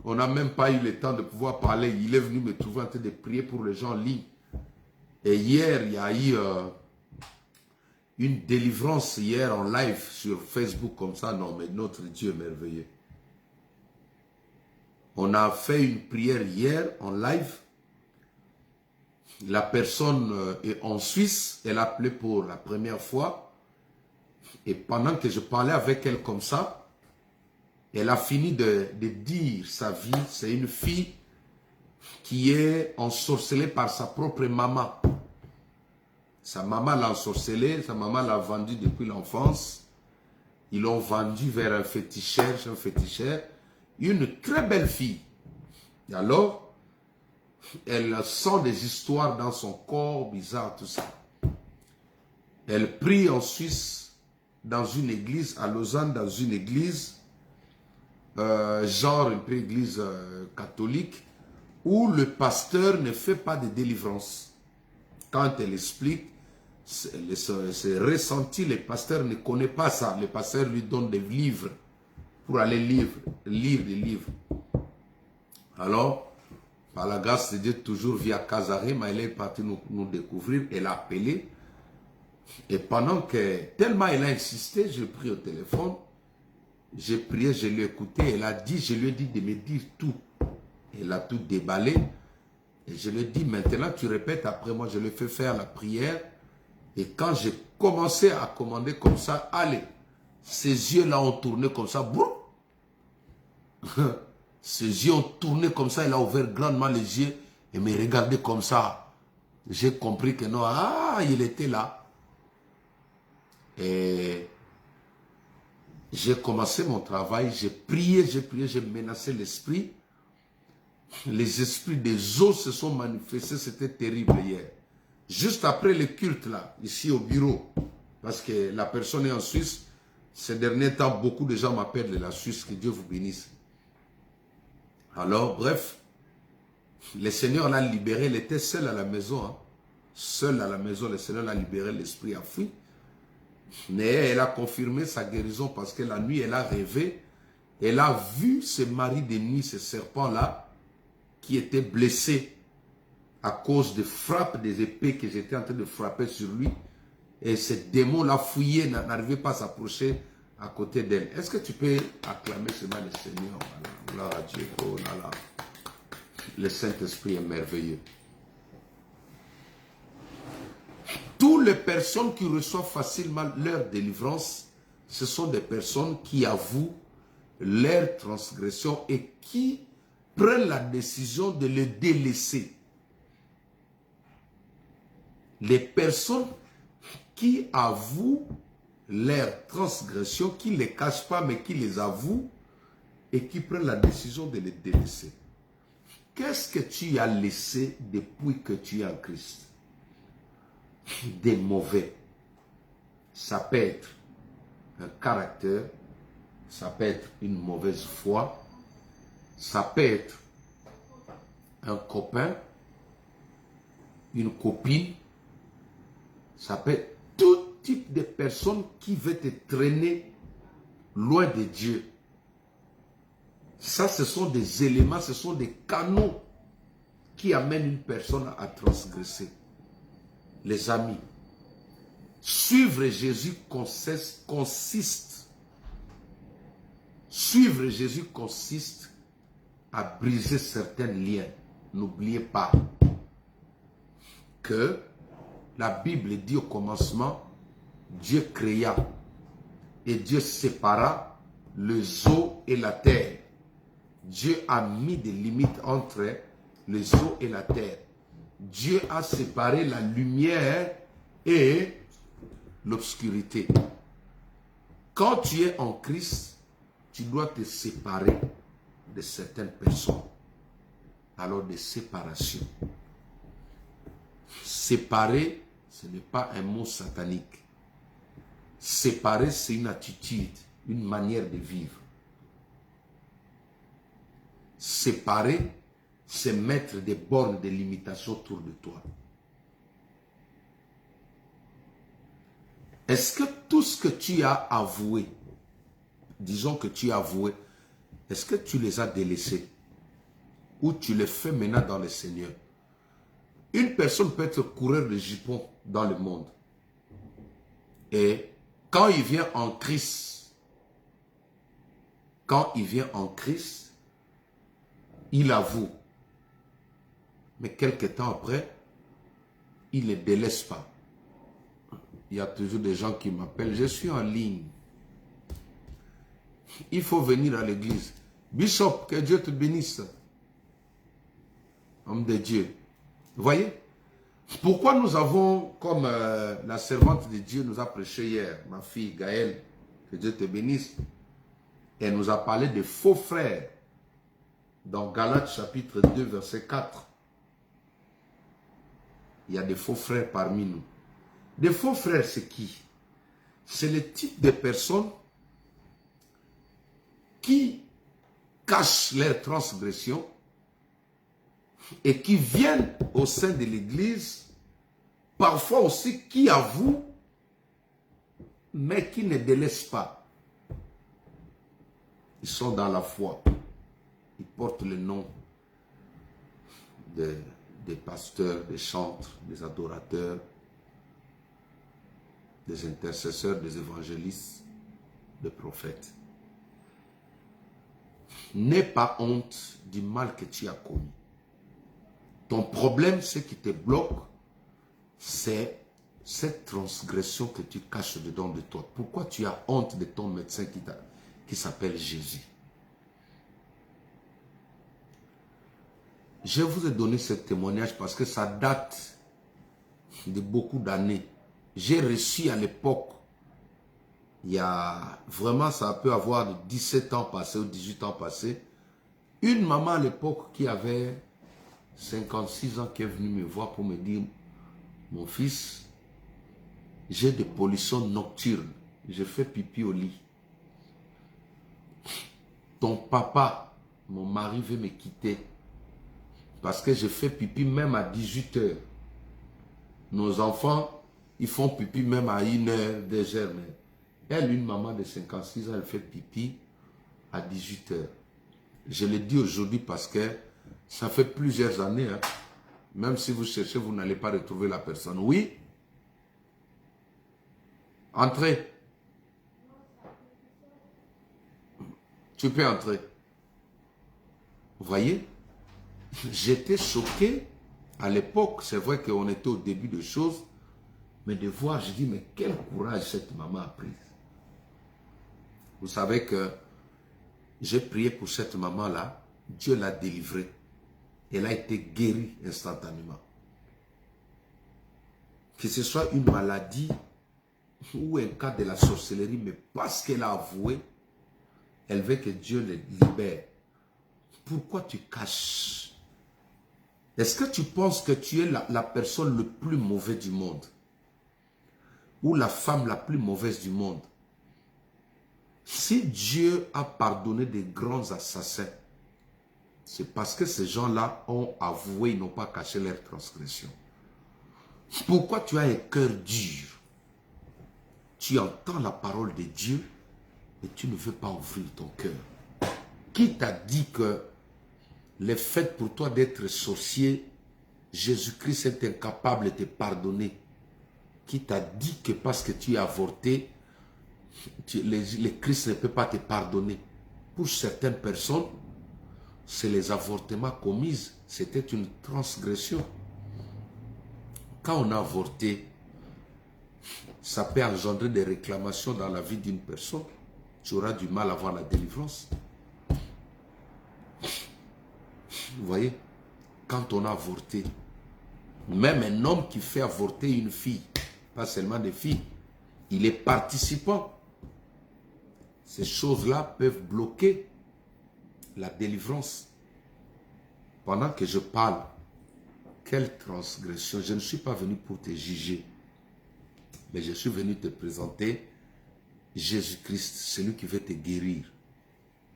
On n'a même pas eu le temps de pouvoir parler. Il est venu me trouver en train de prier pour les gens en ligne. Et hier, il y a eu une délivrance hier en live sur Facebook comme ça. Non, mais notre Dieu est merveilleux. On a fait une prière hier en live. La personne est en Suisse. Elle a appelé pour la première fois. Et pendant que je parlais avec elle comme ça, elle a fini de dire sa vie. C'est une fille qui est ensorcelée par sa propre maman. Sa maman l'a ensorcelée, sa maman l'a vendue depuis l'enfance. Ils l'ont vendue vers un féticheur, une très belle fille. Et alors, elle sent des histoires dans son corps, bizarre, tout ça. Elle prie en Suisse, dans une église, à Lausanne, dans une église, genre une église catholique, où le pasteur ne fait pas de délivrance. Quand elle explique, c'est ressenti, le pasteur ne connaît pas ça. Le pasteur lui donne des livres pour aller lire des livres. Alors, par la grâce de Dieu, toujours via Kazaré, elle est partie nous découvrir, elle a appelé. Et pendant que, tellement elle a insisté, j'ai pris au téléphone, j'ai prié, je l'ai écouté, elle a dit, je lui ai dit de me dire tout. Elle a tout déballé. Et je lui ai dit, maintenant tu répètes après moi, je lui ai fait faire la prière. Et quand j'ai commencé à commander comme ça, allez, ses yeux là ont tourné comme ça, boum. Ses yeux ont tourné comme ça, il a ouvert grandement les yeux et me regardé comme ça. J'ai compris que non, il était là. Et j'ai commencé mon travail, j'ai prié, j'ai menacé l'esprit. Les esprits des eaux se sont manifestés, c'était terrible hier. Juste après le culte là, ici au bureau, parce que la personne est en Suisse, ces derniers temps, beaucoup de gens m'appellent de la Suisse, que Dieu vous bénisse. Alors, bref, le Seigneur l'a libéré, il était seul à la maison. Hein. Seul à la maison, le Seigneur l'a libéré, l'esprit a fui. Mais elle a confirmé sa guérison parce que la nuit, elle a rêvé. Elle a vu ce mari de nuit, ce serpent-là, qui était blessé à cause des frappes des épées que j'étais en train de frapper sur lui. Et ce démon-là fouillé, n'arrivait pas à s'approcher à côté d'elle. Est-ce que tu peux acclamer seulement le Seigneur? Gloire à Dieu. Oh là là. Le Saint-Esprit est merveilleux. Toutes les personnes qui reçoivent facilement leur délivrance, ce sont des personnes qui avouent leur transgression et qui prennent la décision de le délaisser. Les personnes qui avouent leur transgression, qui ne les cachent pas mais qui les avouent et qui prennent la décision de les délaisser. Qu'est-ce que tu as laissé depuis que tu es en Christ? Des mauvais. Ça peut être un caractère, ça peut être une mauvaise foi, ça peut être un copain, une copine, ça peut être tout type de personne qui veut te traîner loin de Dieu. Ça, ce sont des éléments, ce sont des canaux qui amènent une personne à transgresser. Les amis, suivre Jésus consiste à briser certains liens. N'oubliez pas que la Bible dit au commencement, Dieu créa et Dieu sépara les eaux et la terre. Dieu a mis des limites entre les eaux et la terre. Dieu a séparé la lumière et l'obscurité. Quand tu es en Christ, tu dois te séparer de certaines personnes. Alors des séparations. Séparer, ce n'est pas un mot satanique. Séparer, c'est une attitude, une manière de vivre. Séparer, c'est mettre des bornes de limitation autour de toi. Est-ce que tout ce que tu as avoué, disons que tu as avoué, est-ce que tu les as délaissés? Ou tu les fais maintenant dans le Seigneur? Une personne peut être coureur de jupons dans le monde. Et quand il vient en Christ, il avoue. Mais quelque temps après, il ne délaisse pas. Il y a toujours des gens qui m'appellent, je suis en ligne. Il faut venir à l'église. Bishop, que Dieu te bénisse. Homme de Dieu. Vous voyez? Pourquoi nous avons, comme la servante de Dieu nous a prêché hier, ma fille Gaëlle, que Dieu te bénisse, elle nous a parlé de faux frères dans Galates chapitre 2, verset 4. Il y a des faux frères parmi nous. Des faux frères, c'est qui? C'est le type de personnes qui cachent leurs transgressions et qui viennent au sein de l'église, parfois aussi qui avouent, mais qui ne délaissent pas. Ils sont dans la foi. Ils portent le nom des pasteurs, des chantres, des adorateurs, des intercesseurs, des évangélistes, des prophètes. N'aie pas honte du mal que tu as commis. Ton problème, ce qui te bloque, c'est cette transgression que tu caches dedans de toi. Pourquoi tu as honte de ton médecin qui s'appelle Jésus? Je vous ai donné ce témoignage parce que ça date de beaucoup d'années. J'ai reçu à l'époque, il y a vraiment, ça peut avoir de 17 ans passés ou 18 ans passés, une maman à l'époque qui avait 56 ans qui est venue me voir pour me dire, mon fils, j'ai des pollutions nocturnes, je fais pipi au lit. Ton papa, mon mari veut me quitter parce que je fais pipi même à 18 heures. Nos enfants, ils font pipi même à 1 heure, 2 heures. Mais elle, une maman de 56 ans, elle fait pipi à 18 heures. Je le dis aujourd'hui parce que ça fait plusieurs années. Hein. Même si vous cherchez, vous n'allez pas retrouver la personne. Oui? Entrez. Tu peux entrer. Vous voyez? J'étais choqué à l'époque. C'est vrai qu'on était au début de choses. Mais de voir, je dis, mais quel courage cette maman a pris. Vous savez que j'ai prié pour cette maman-là. Dieu l'a délivrée. Elle a été guérie instantanément. Que ce soit une maladie ou un cas de la sorcellerie, mais parce qu'elle a avoué, elle veut que Dieu le libère. Pourquoi tu caches? Est-ce que tu penses que tu es la personne le plus mauvaise du monde? Ou la femme la plus mauvaise du monde? Si Dieu a pardonné des grands assassins, c'est parce que ces gens-là ont avoué, ils n'ont pas caché leurs transgressions. Pourquoi tu as un cœur dur? Tu entends la parole de Dieu et tu ne veux pas ouvrir ton cœur. Qui t'a dit que le fait pour toi d'être sorcier, Jésus-Christ est incapable de te pardonner? Qui t'a dit que parce que tu as avorté, le Christ ne peut pas te pardonner? Pour certaines personnes, c'est les avortements commis, c'était une transgression. Quand on a avorté, ça peut engendrer des réclamations dans la vie d'une personne. Tu auras du mal à voir la délivrance. Vous voyez, quand on a avorté, même un homme qui fait avorter une fille, pas seulement des filles, il est participant. Ces choses-là peuvent bloquer la délivrance. Pendant que je parle, quelle transgression. Je ne suis pas venu pour te juger, mais je suis venu te présenter Jésus-Christ, celui qui veut te guérir.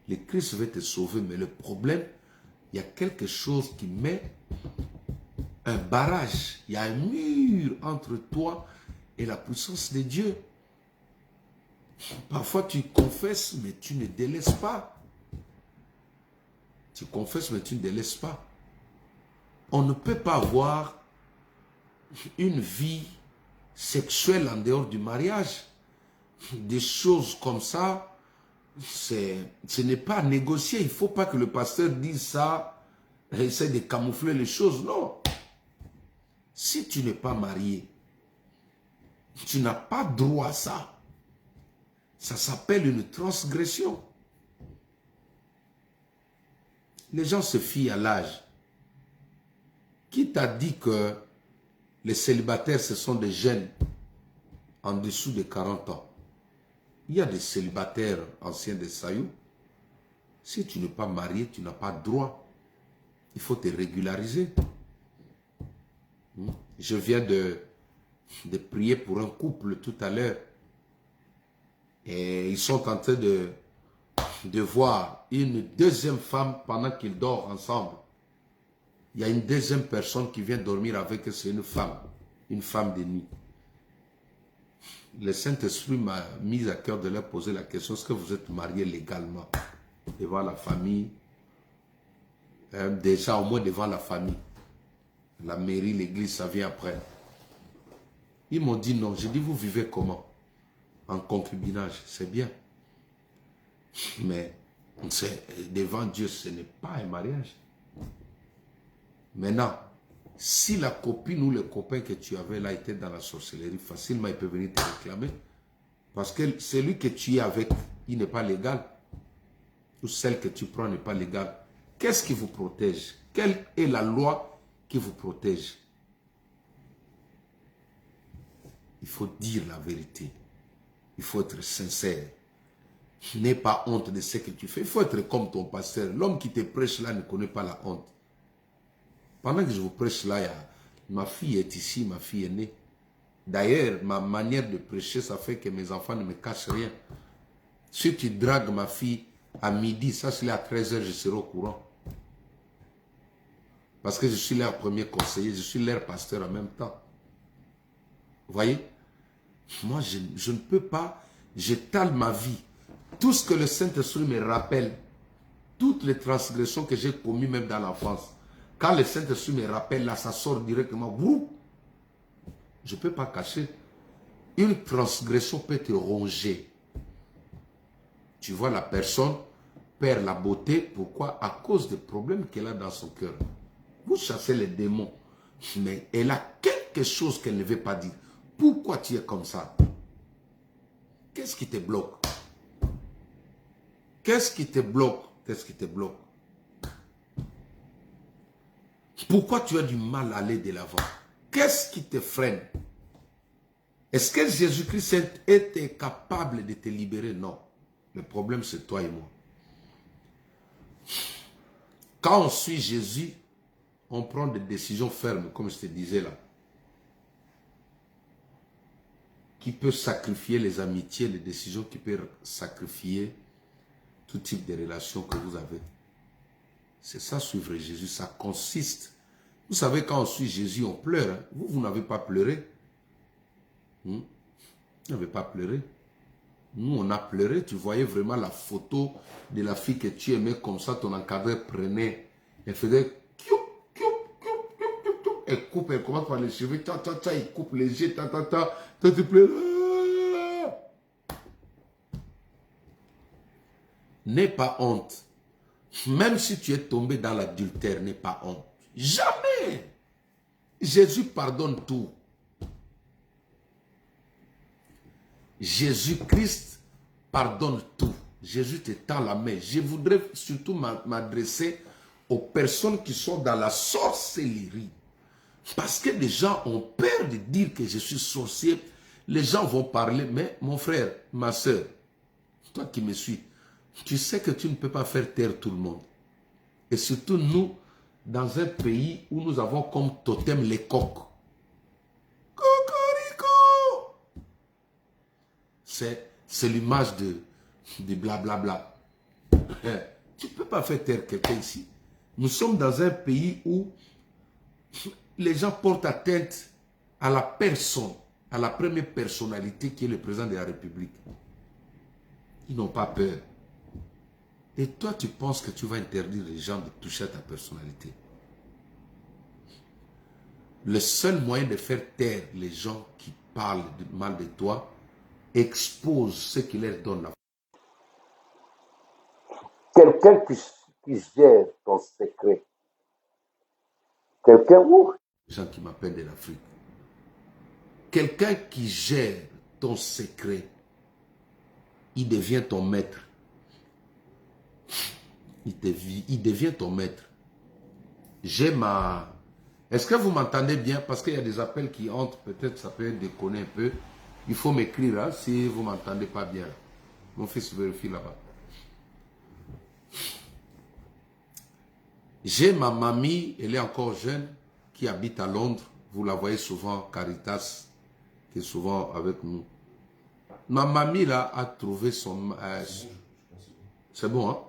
Le Christ veut te sauver, mais le problème, il y a quelque chose qui met un barrage, il y a un mur entre toi et la puissance de Dieu. Parfois, tu confesses, mais tu ne délaisses pas. Tu confesses, mais tu ne délaisses pas. On ne peut pas avoir une vie sexuelle en dehors du mariage. Des choses comme ça, ce n'est pas négocié. Il ne faut pas que le pasteur dise ça, essaie de camoufler les choses. Non. Si tu n'es pas marié, tu n'as pas droit à ça. Ça s'appelle une transgression. Les gens se fient à l'âge. Qui t'a dit que les célibataires, ce sont des jeunes en dessous de 40 ans? Il y a des célibataires anciens de Sayou. Si tu n'es pas marié, tu n'as pas droit. Il faut te régulariser. Je viens de prier pour un couple tout à l'heure. Et ils sont en train de voir une deuxième femme pendant qu'ils dorment ensemble. Il y a une deuxième personne qui vient dormir avec eux, c'est une femme de nuit. Le Saint-Esprit m'a mis à cœur de leur poser la question, est-ce que vous êtes mariés légalement devant la famille? Déjà au moins devant la famille. La mairie, l'église, ça vient après. Ils m'ont dit non. J'ai dit, vous vivez comment? En concubinage, c'est bien. Mais devant Dieu, ce n'est pas un mariage. Maintenant, si la copine ou le copain que tu avais là était dans la sorcellerie, facilement il peut venir te réclamer. Parce que celui que tu es avec, il n'est pas légal. Ou celle que tu prends n'est pas légale. Qu'est-ce qui vous protège? Quelle est la loi qui vous protège? Il faut dire la vérité. Il faut être sincère. N'aie pas honte de ce que tu fais. Il faut être comme ton pasteur. L'homme qui te prêche là ne connaît pas la honte. Pendant que je vous prêche là, ma fille est ici, ma fille est née. D'ailleurs, ma manière de prêcher, ça fait que mes enfants ne me cachent rien. Si tu dragues ma fille à midi, ça c'est à 13 h, je serai au courant. Parce que je suis leur premier conseiller, je suis leur pasteur en même temps. Vous voyez? Moi, je ne peux pas, j'étale ma vie. Tout ce que le Saint-Esprit me rappelle, toutes les transgressions que j'ai commises même dans l'enfance, quand le Saint-Esprit me rappelle, là, ça sort directement. Je ne peux pas cacher. Une transgression peut te ronger. Tu vois, la personne perd la beauté. Pourquoi? À cause des problèmes qu'elle a dans son cœur. Vous chassez les démons. Mais elle a quelque chose qu'elle ne veut pas dire. Pourquoi tu es comme ça? Qu'est-ce qui te bloque? Qu'est-ce qui te bloque? Qu'est-ce qui te bloque? Pourquoi tu as du mal à aller de l'avant? Qu'est-ce qui te freine? Est-ce que Jésus-Christ était capable de te libérer? Non. Le problème, c'est toi et moi. Quand on suit Jésus, on prend des décisions fermes, comme je te disais là. Qui peut sacrifier les amitiés, les décisions qui peuvent sacrifier tout type de relations que vous avez. C'est ça, suivre Jésus. Ça consiste. Vous savez, quand on suit Jésus, on pleure. Hein? Vous n'avez pas pleuré. Vous n'avez pas pleuré. Nous, on a pleuré. Tu voyais vraiment la photo de la fille que tu aimais comme ça. Ton encadreur prenait. Elle faisait... Elle coupe, elle commence par les cheveux. Il coupe les yeux. Toi, tu pleures. N'aie pas honte. Même si tu es tombé dans l'adultère, n'aie pas honte. Jamais. Jésus pardonne tout. Jésus-Christ pardonne tout. Jésus te tend la main. Je voudrais surtout m'adresser aux personnes qui sont dans la sorcellerie. Parce que les gens ont peur de dire que je suis sorcier. Les gens vont parler, mais mon frère, ma soeur, toi qui me suis, tu sais que tu ne peux pas faire taire tout le monde. Et surtout nous, dans un pays où nous avons comme totem les coqs. Cocorico! C'est l'image de blablabla. Tu ne peux pas faire taire quelqu'un ici. Nous sommes dans un pays où les gens portent atteinte à la personne, à la première personnalité qui est le président de la République. Ils n'ont pas peur. Et toi, tu penses que tu vas interdire les gens de toucher à ta personnalité. Le seul moyen de faire taire les gens qui parlent mal de toi, expose ce qui leur donne la Quelqu'un qui gère ton secret. Quelqu'un où les gens qui m'appellent de l'Afrique. Quelqu'un qui gère ton secret, il devient ton maître. Il devient ton maître. J'ai ma... Est-ce que vous m'entendez bien? Parce qu'il y a des appels qui entrent, peut-être ça peut déconner un peu. Il faut m'écrire hein, si vous ne m'entendez pas bien. Mon fils vérifie là-bas. J'ai ma mamie, elle est encore jeune, qui habite à Londres. Vous la voyez souvent, Caritas, qui est souvent avec nous. Ma mamie là a trouvé son... c'est bon, hein?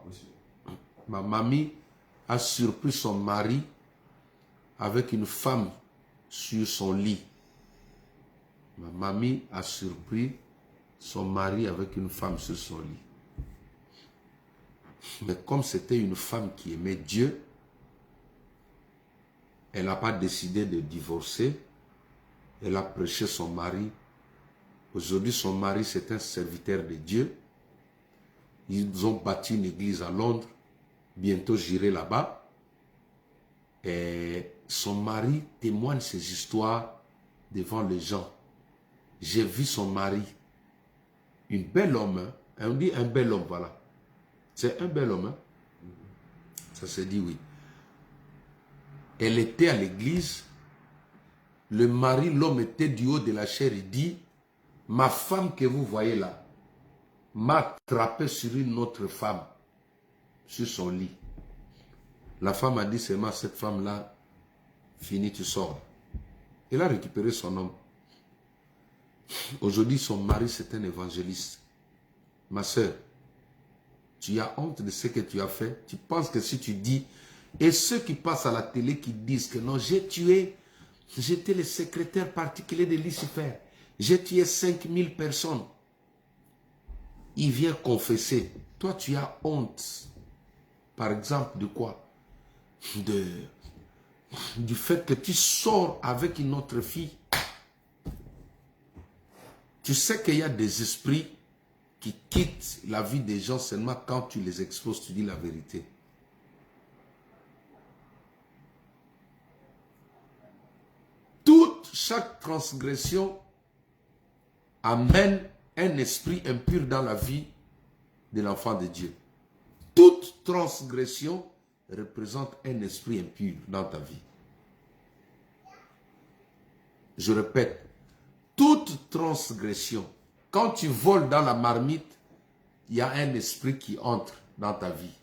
Ma mamie a surpris son mari avec une femme sur son lit. Ma mamie a surpris son mari avec une femme sur son lit. Mais comme c'était une femme qui aimait Dieu, elle n'a pas décidé de divorcer. Elle a prêché son mari. Aujourd'hui, son mari, c'est un serviteur de Dieu. Ils ont bâti une église à Londres. Bientôt, j'irai là-bas. Et son mari témoigne ses histoires devant les gens. J'ai vu son mari, un bel homme, hein? On dit un bel homme, voilà. C'est un bel homme, hein? Ça se dit oui. Elle était à l'église, le mari, l'homme était du haut de la chair, il dit, ma femme que vous voyez là, m'a attrapé sur une autre femme, sur son lit. La femme a dit seulement, cette femme-là, fini, tu sors. Elle a récupéré son homme. Aujourd'hui, son mari, c'est un évangéliste. Ma soeur, tu as honte de ce que tu as fait. Tu penses que si tu dis, et ceux qui passent à la télé qui disent que non, j'ai tué, j'étais le secrétaire particulier de Lucifer, j'ai tué 5000 personnes. Il vient confesser. Toi, tu as honte. Par exemple, de quoi? Du fait que tu sors avec une autre fille. Tu sais qu'il y a des esprits qui quittent la vie des gens seulement quand tu les exposes, tu dis la vérité. Chaque transgression amène un esprit impur dans la vie de l'enfant de Dieu. Toute transgression représente un esprit impur dans ta vie. Je répète, toute transgression, quand tu voles dans la marmite, il y a un esprit qui entre dans ta vie.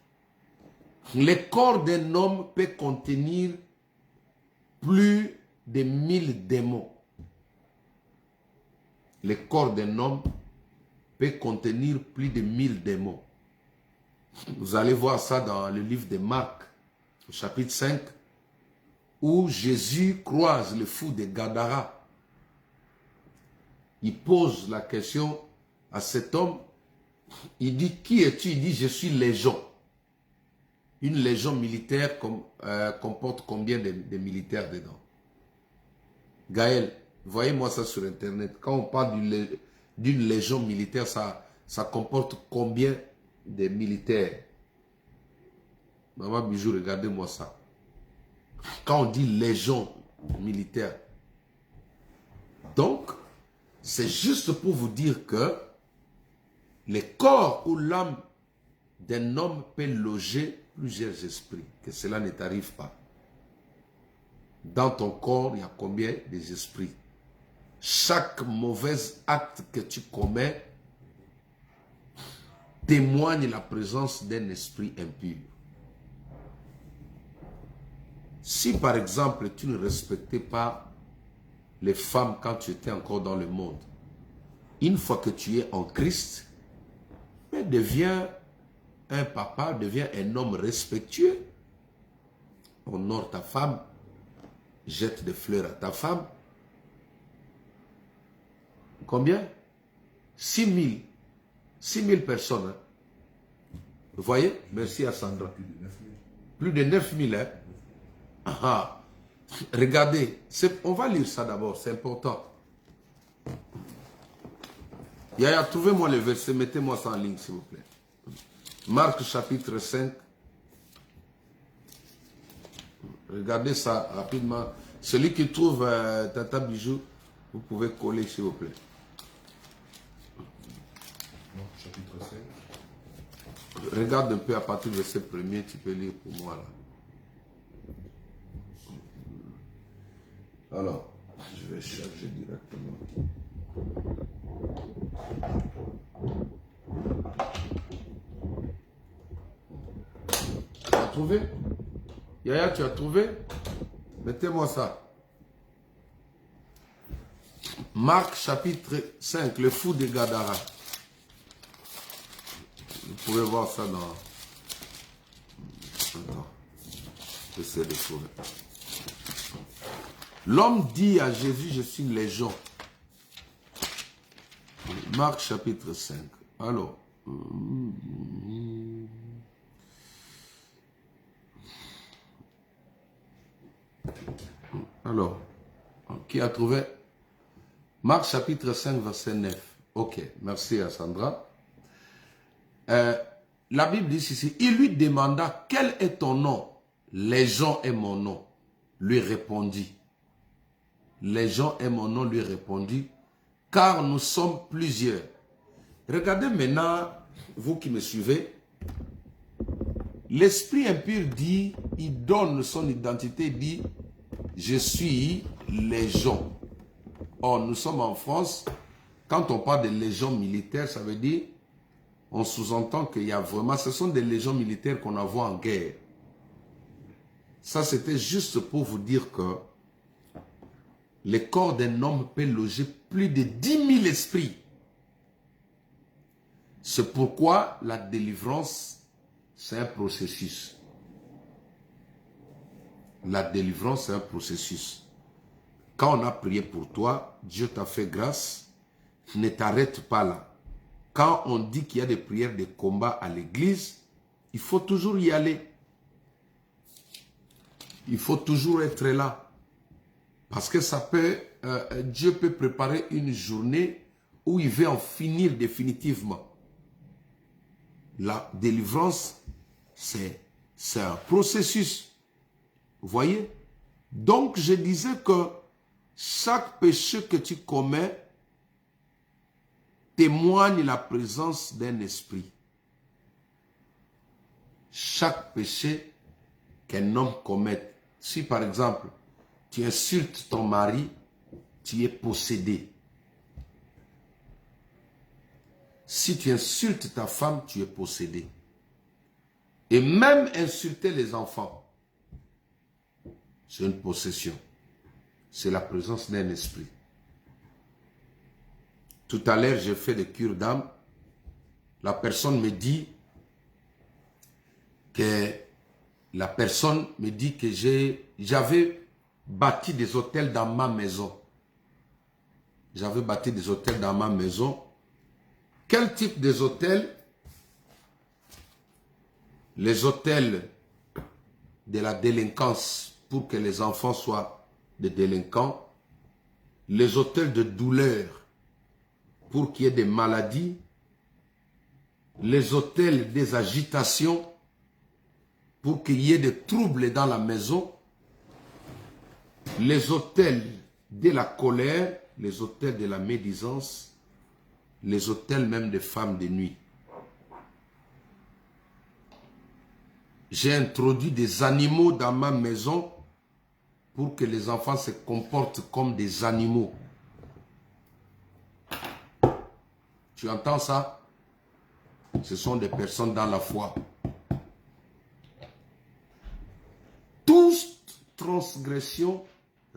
Le corps d'un homme peut contenir plus de 1000 démons. Le corps d'un homme peut contenir plus de 1000 démons. Vous allez voir ça dans le livre de Marc, au chapitre 5, où Jésus croise le fou de Gadara. Il pose la question à cet homme. Il dit, qui es-tu? Il dit, je suis légion. Une légion militaire comporte combien de militaires dedans? Gaël, voyez-moi ça sur Internet. Quand on parle d'une légion militaire, ça comporte combien de militaires? Maman Bijou, regardez-moi ça. Quand on dit légion militaire. Donc, c'est juste pour vous dire que le corps ou l'âme d'un homme peut loger plusieurs esprits. Que cela ne t'arrive pas. Dans ton corps, il y a combien d'esprits? Chaque mauvais acte que tu commets témoigne la présence d'un esprit impur. Si par exemple tu ne respectais pas les femmes quand tu étais encore dans le monde, une fois que tu es en Christ, deviens un papa, deviens un homme respectueux. Honore ta femme, jette des fleurs à ta femme. Combien? 6000. 6 000 personnes. Hein. Vous voyez? Merci à Sandra. Plus de 9 000. Hein? Ah, regardez, on va lire ça d'abord, c'est important. Yaya, trouvez-moi le verset, mettez-moi ça en ligne, s'il vous plaît. Marc chapitre 5. Regardez ça rapidement. Celui qui trouve Tata Bijou, vous pouvez coller, s'il vous plaît. Marc chapitre 5. Regarde un peu à partir du verset premier, tu peux lire pour moi là. Alors, je vais charger directement. Tu as trouvé? Yaya, tu as trouvé? Mettez-moi ça. Marc chapitre 5, le fou de Gadara. Vous pouvez voir ça dans... Attends, j'essaie de trouver. L'homme dit à Jésus, je suis légion. Marc chapitre 5. Alors, qui a trouvé? Marc chapitre 5, verset 9. Ok, merci à Sandra. La Bible dit ici, il lui demanda, quel est ton nom? Légion est mon nom. Lui répondit. Légion est mon nom, lui répondit, car nous sommes plusieurs. Regardez maintenant, vous qui me suivez, l'esprit impur dit, il donne son identité, il dit, je suis légion. Or, nous sommes en France, quand on parle de légion militaire, ça veut dire, on sous-entend qu'il y a vraiment, ce sont des légions militaires qu'on envoie en guerre. Ça, c'était juste pour vous dire que le corps d'un homme peut loger plus de 10 000 esprits. C'est pourquoi la délivrance, c'est un processus. La délivrance, c'est un processus. Quand on a prié pour toi, Dieu t'a fait grâce, ne t'arrête pas là. Quand on dit qu'il y a des prières de combat à l'église, il faut toujours y aller. Il faut toujours être là. Parce que ça peut, Dieu peut préparer une journée où il veut en finir définitivement. La délivrance, c'est un processus. Vous voyez? Donc, je disais que chaque péché que tu commets témoigne la présence d'un esprit. Chaque péché qu'un homme commet. Si par exemple, tu insultes ton mari, tu es possédé. Si tu insultes ta femme, tu es possédé. Et même insulter les enfants, c'est une possession. C'est la présence d'un esprit. Tout à l'heure, j'ai fait des cures d'âme. La personne me dit que j'avais bâti des hôtels dans ma maison. J'avais bâti des hôtels dans ma maison. Quel type des hôtels? Les hôtels de la délinquance pour que les enfants soient des délinquants. Les hôtels de douleur pour qu'il y ait des maladies. Les hôtels des agitations pour qu'il y ait des troubles dans la maison. Les hôtels de la colère, les hôtels de la médisance, les hôtels même des femmes de nuit. J'ai introduit des animaux dans ma maison pour que les enfants se comportent comme des animaux. Tu entends ça? Ce sont des personnes dans la foi. Toute transgression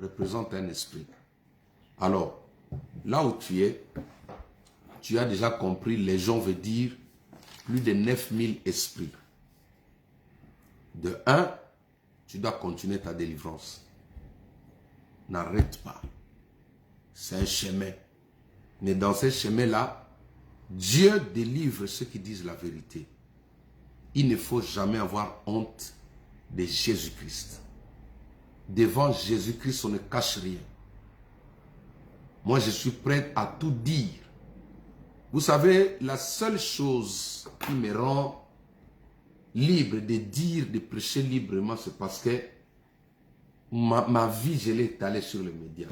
représente un esprit. Alors, là où tu es, tu as déjà compris, les gens veulent dire plus de 9000 esprits. De un, tu dois continuer ta délivrance. N'arrête pas. C'est un chemin. Mais dans ce chemin-là, Dieu délivre ceux qui disent la vérité. Il ne faut jamais avoir honte de Jésus-Christ. Devant Jésus-Christ, on ne cache rien. Moi, je suis prêt à tout dire. Vous savez, la seule chose qui me rend libre de dire, de prêcher librement, c'est parce que ma vie, je l'ai étalée sur les médias.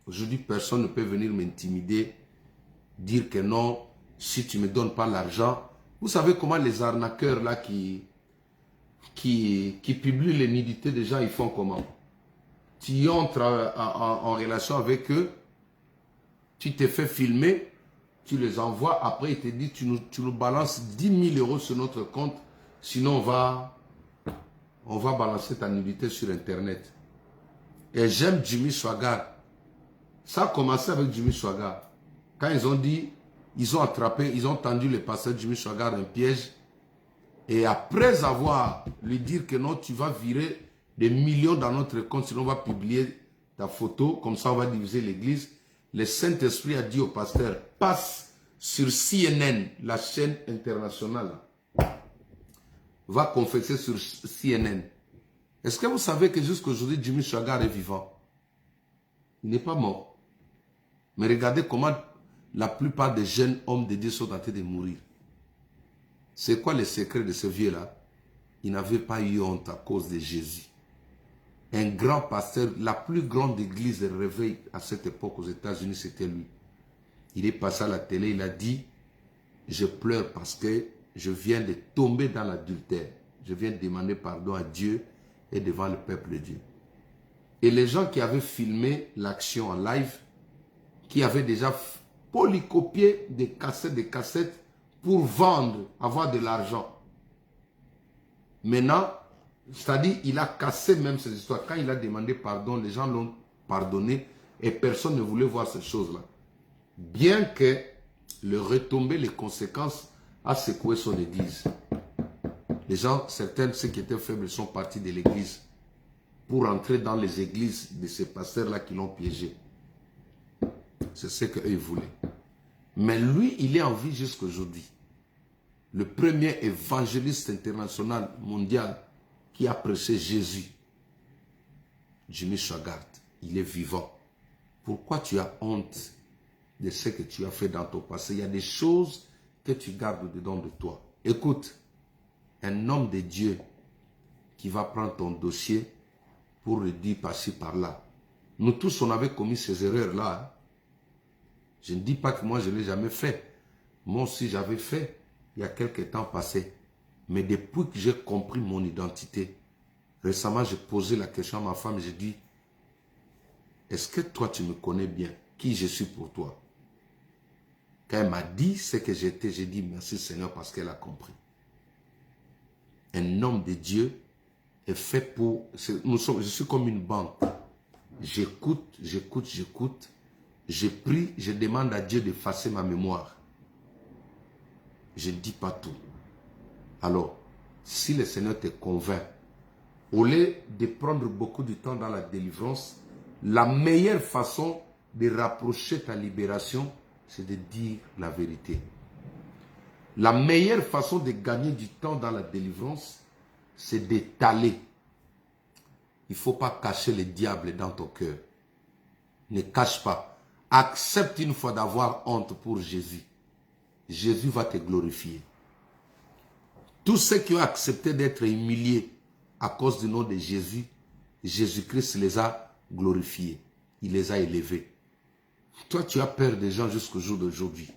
Aujourd'hui, personne ne peut venir m'intimider, dire que non, si tu ne me donnes pas l'argent. Vous savez comment les arnaqueurs là qui publient les nudités des gens, ils font comment? Tu entres en relation avec eux, tu te fais filmer, tu les envoies, après ils te disent tu nous balances 10 000 € sur notre compte, sinon on va balancer ta nudité sur internet. Et j'aime Jimmy Swaggart. Ça a commencé avec Jimmy Swaggart. Quand ils ont dit, ils ont attrapé, ils ont tendu le pasteur Jimmy Swaggart un piège. Et après avoir lui dire que non, tu vas virer des millions dans notre compte, sinon on va publier ta photo, comme ça on va diviser l'église. Le Saint-Esprit a dit au pasteur, passe sur CNN, la chaîne internationale. Va confesser sur CNN. Est-ce que vous savez que jusqu'à aujourd'hui, Jimmy Swaggart est vivant? Il n'est pas mort. Mais regardez comment la plupart des jeunes hommes de Dieu sont en train de mourir. C'est quoi le secret de ce vieux-là? Il n'avait pas eu honte à cause de Jésus. Un grand pasteur, la plus grande église de réveil à cette époque aux États-Unis, c'était lui. Il est passé à la télé, il a dit, je pleure parce que je viens de tomber dans l'adultère. Je viens de demander pardon à Dieu et devant le peuple de Dieu. Et les gens qui avaient filmé l'action en live, qui avaient déjà polycopié des cassettes pour vendre, avoir de l'argent. Maintenant, c'est-à-dire il a cassé même ces histoires. Quand il a demandé pardon, les gens l'ont pardonné et personne ne voulait voir ces choses-là. Bien que le retombée, les conséquences a secoué son église. Les gens, certains, ceux qui étaient faibles, sont partis de l'église pour entrer dans les églises de ces pasteurs-là qui l'ont piégé. C'est ce qu'eux voulaient. Mais lui, il est en vie jusqu'aujourd'hui. Le premier évangéliste international mondial qui a prêché Jésus, Jimmy Swaggart, il est vivant. Pourquoi tu as honte de ce que tu as fait dans ton passé? Il y a des choses que tu gardes dedans de toi. Écoute, un homme de Dieu qui va prendre ton dossier pour le dire par-ci, par-là. Nous tous, on avait commis ces erreurs-là. Je ne dis pas que moi, je ne l'ai jamais fait. Moi aussi, j'avais fait il y a quelques temps passé. Mais depuis que j'ai compris mon identité, récemment, j'ai posé la question à ma femme, j'ai dit, est-ce que toi, tu me connais bien? Qui je suis pour toi? Quand elle m'a dit ce que j'étais, j'ai dit merci Seigneur parce qu'elle a compris. Un homme de Dieu est fait pour... je suis comme une banque. J'écoute, j'écoute, j'écoute. Je prie, je demande à Dieu d'effacer ma mémoire. Je ne dis pas tout. Alors, si le Seigneur te convainc, au lieu de prendre beaucoup de temps dans la délivrance, la meilleure façon de rapprocher ta libération, c'est de dire la vérité. La meilleure façon de gagner du temps dans la délivrance, c'est d'étaler. Il ne faut pas cacher le diable dans ton cœur. Ne cache pas. Accepte une fois d'avoir honte pour Jésus. Jésus va te glorifier. Tous ceux qui ont accepté d'être humiliés à cause du nom de Jésus, Jésus-Christ les a glorifiés. Il les a élevés. Toi, tu as peur des gens jusqu'au jour d'aujourd'hui.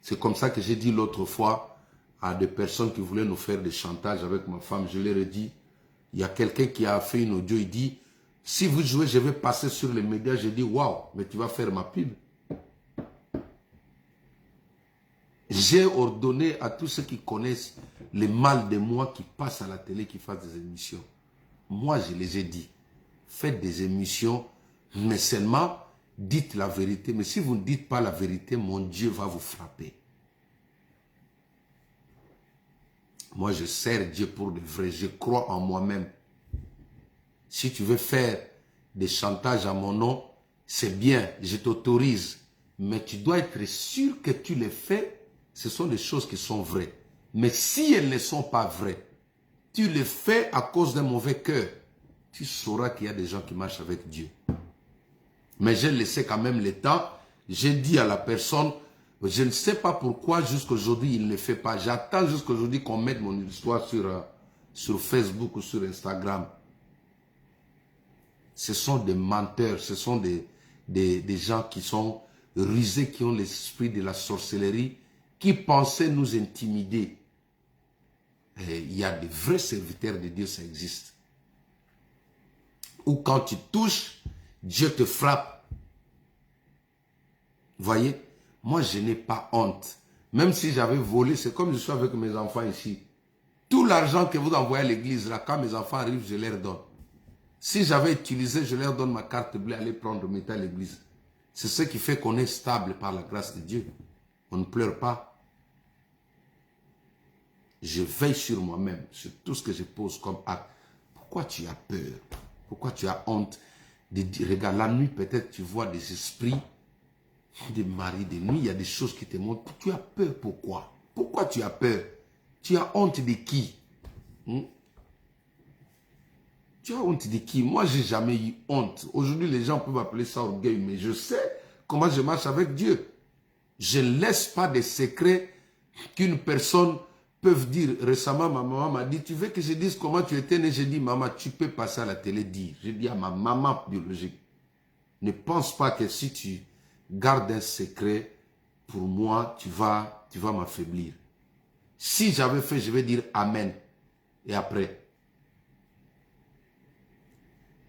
C'est comme ça que j'ai dit l'autre fois à des personnes qui voulaient nous faire des chantages avec ma femme. Je leur ai dit, il y a quelqu'un qui a fait une audio, il dit, si vous jouez, je vais passer sur les médias. J'ai dit, waouh, mais tu vas faire ma pub. J'ai ordonné à tous ceux qui connaissent le mal de moi, qui passent à la télé, qui fassent des émissions. Moi, je les ai dit, faites des émissions, mais seulement dites la vérité. Mais si vous ne dites pas la vérité, mon Dieu va vous frapper. Moi, je sers Dieu pour de vrai. Je crois en moi-même. Si tu veux faire des chantages à mon nom, c'est bien, je t'autorise. Mais tu dois être sûr que tu les fais, ce sont des choses qui sont vraies. Mais si elles ne sont pas vraies, tu les fais à cause d'un mauvais cœur, tu sauras qu'il y a des gens qui marchent avec Dieu. Mais j'ai laissé quand même le temps. J'ai dit à la personne, je ne sais pas pourquoi jusqu'à aujourd'hui il ne le fait pas. J'attends jusqu'à aujourd'hui qu'on mette mon histoire sur Facebook ou sur Instagram. Ce sont des menteurs, ce sont des gens qui sont rusés, qui ont l'esprit de la sorcellerie, qui pensaient nous intimider. Et il y a des vrais serviteurs de Dieu, ça existe. Ou quand tu touches, Dieu te frappe. Vous voyez, moi je n'ai pas honte. Même si j'avais volé, c'est comme je suis avec mes enfants ici. Tout l'argent que vous envoyez à l'église, là, quand mes enfants arrivent, je leur donne. Si j'avais utilisé, je leur donne ma carte bleue, allez prendre, mettez à l'église. C'est ce qui fait qu'on est stable par la grâce de Dieu. On ne pleure pas. Je veille sur moi-même, sur tout ce que je pose comme acte. Pourquoi tu as peur? Pourquoi tu as honte de dire, regarde, la nuit peut-être tu vois des esprits, des maris de nuit, il y a des choses qui te montrent. Tu as peur, pourquoi? Pourquoi tu as peur? Tu as honte de qui? Tu as honte de qui? Moi, je n'ai jamais eu honte. Aujourd'hui, les gens peuvent appeler ça orgueil, mais je sais comment je marche avec Dieu. Je ne laisse pas de secrets qu'une personne peut dire. Récemment, ma maman m'a dit, tu veux que je dise comment tu étais né? J'ai dit, maman, tu peux passer à la télé dire. J'ai dit à ma maman biologique, ne pense pas que si tu gardes un secret, pour moi, tu vas m'affaiblir. Si j'avais fait, je vais dire Amen. Et après,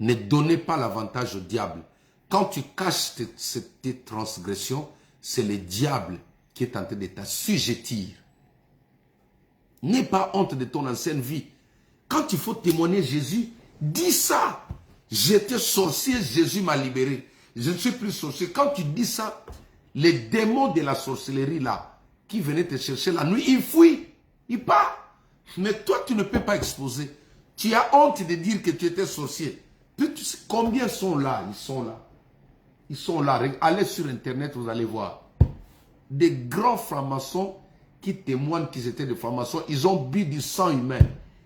ne donnez pas l'avantage au diable. Quand tu caches tes transgressions, c'est le diable qui est en train de t'assujettir. N'aie pas honte de ton ancienne vie. Quand il faut témoigner Jésus, dis ça. J'étais sorcier, Jésus m'a libéré. Je ne suis plus sorcier. Quand tu dis ça, les démons de la sorcellerie là, qui venaient te chercher la nuit, ils fuient, ils partent. Mais toi, tu ne peux pas exposer. Tu as honte de dire que tu étais sorcier. Puis tu sais combien sont là? Ils sont là. Ils sont là. Allez sur Internet, vous allez voir. Des grands francs-maçons qui témoignent qu'ils étaient des francs-maçons. Ils ont bu du sang humain.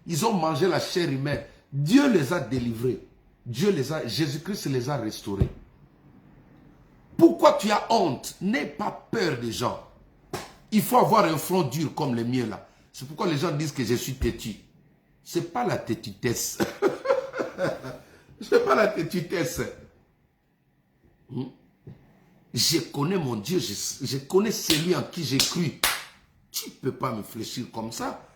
Ils ont mangé la chair humaine. Dieu les a délivrés. Jésus-Christ les a restaurés. Pourquoi tu as honte? N'aie pas peur des gens. Il faut avoir un front dur comme le mien là. C'est pourquoi les gens disent que je suis têtu. Ce n'est pas la têtutesse. Ce n'est pas la têtutesse. Je connais mon Dieu. Je connais celui en qui j'ai cru. Tu ne peux pas me fléchir comme ça.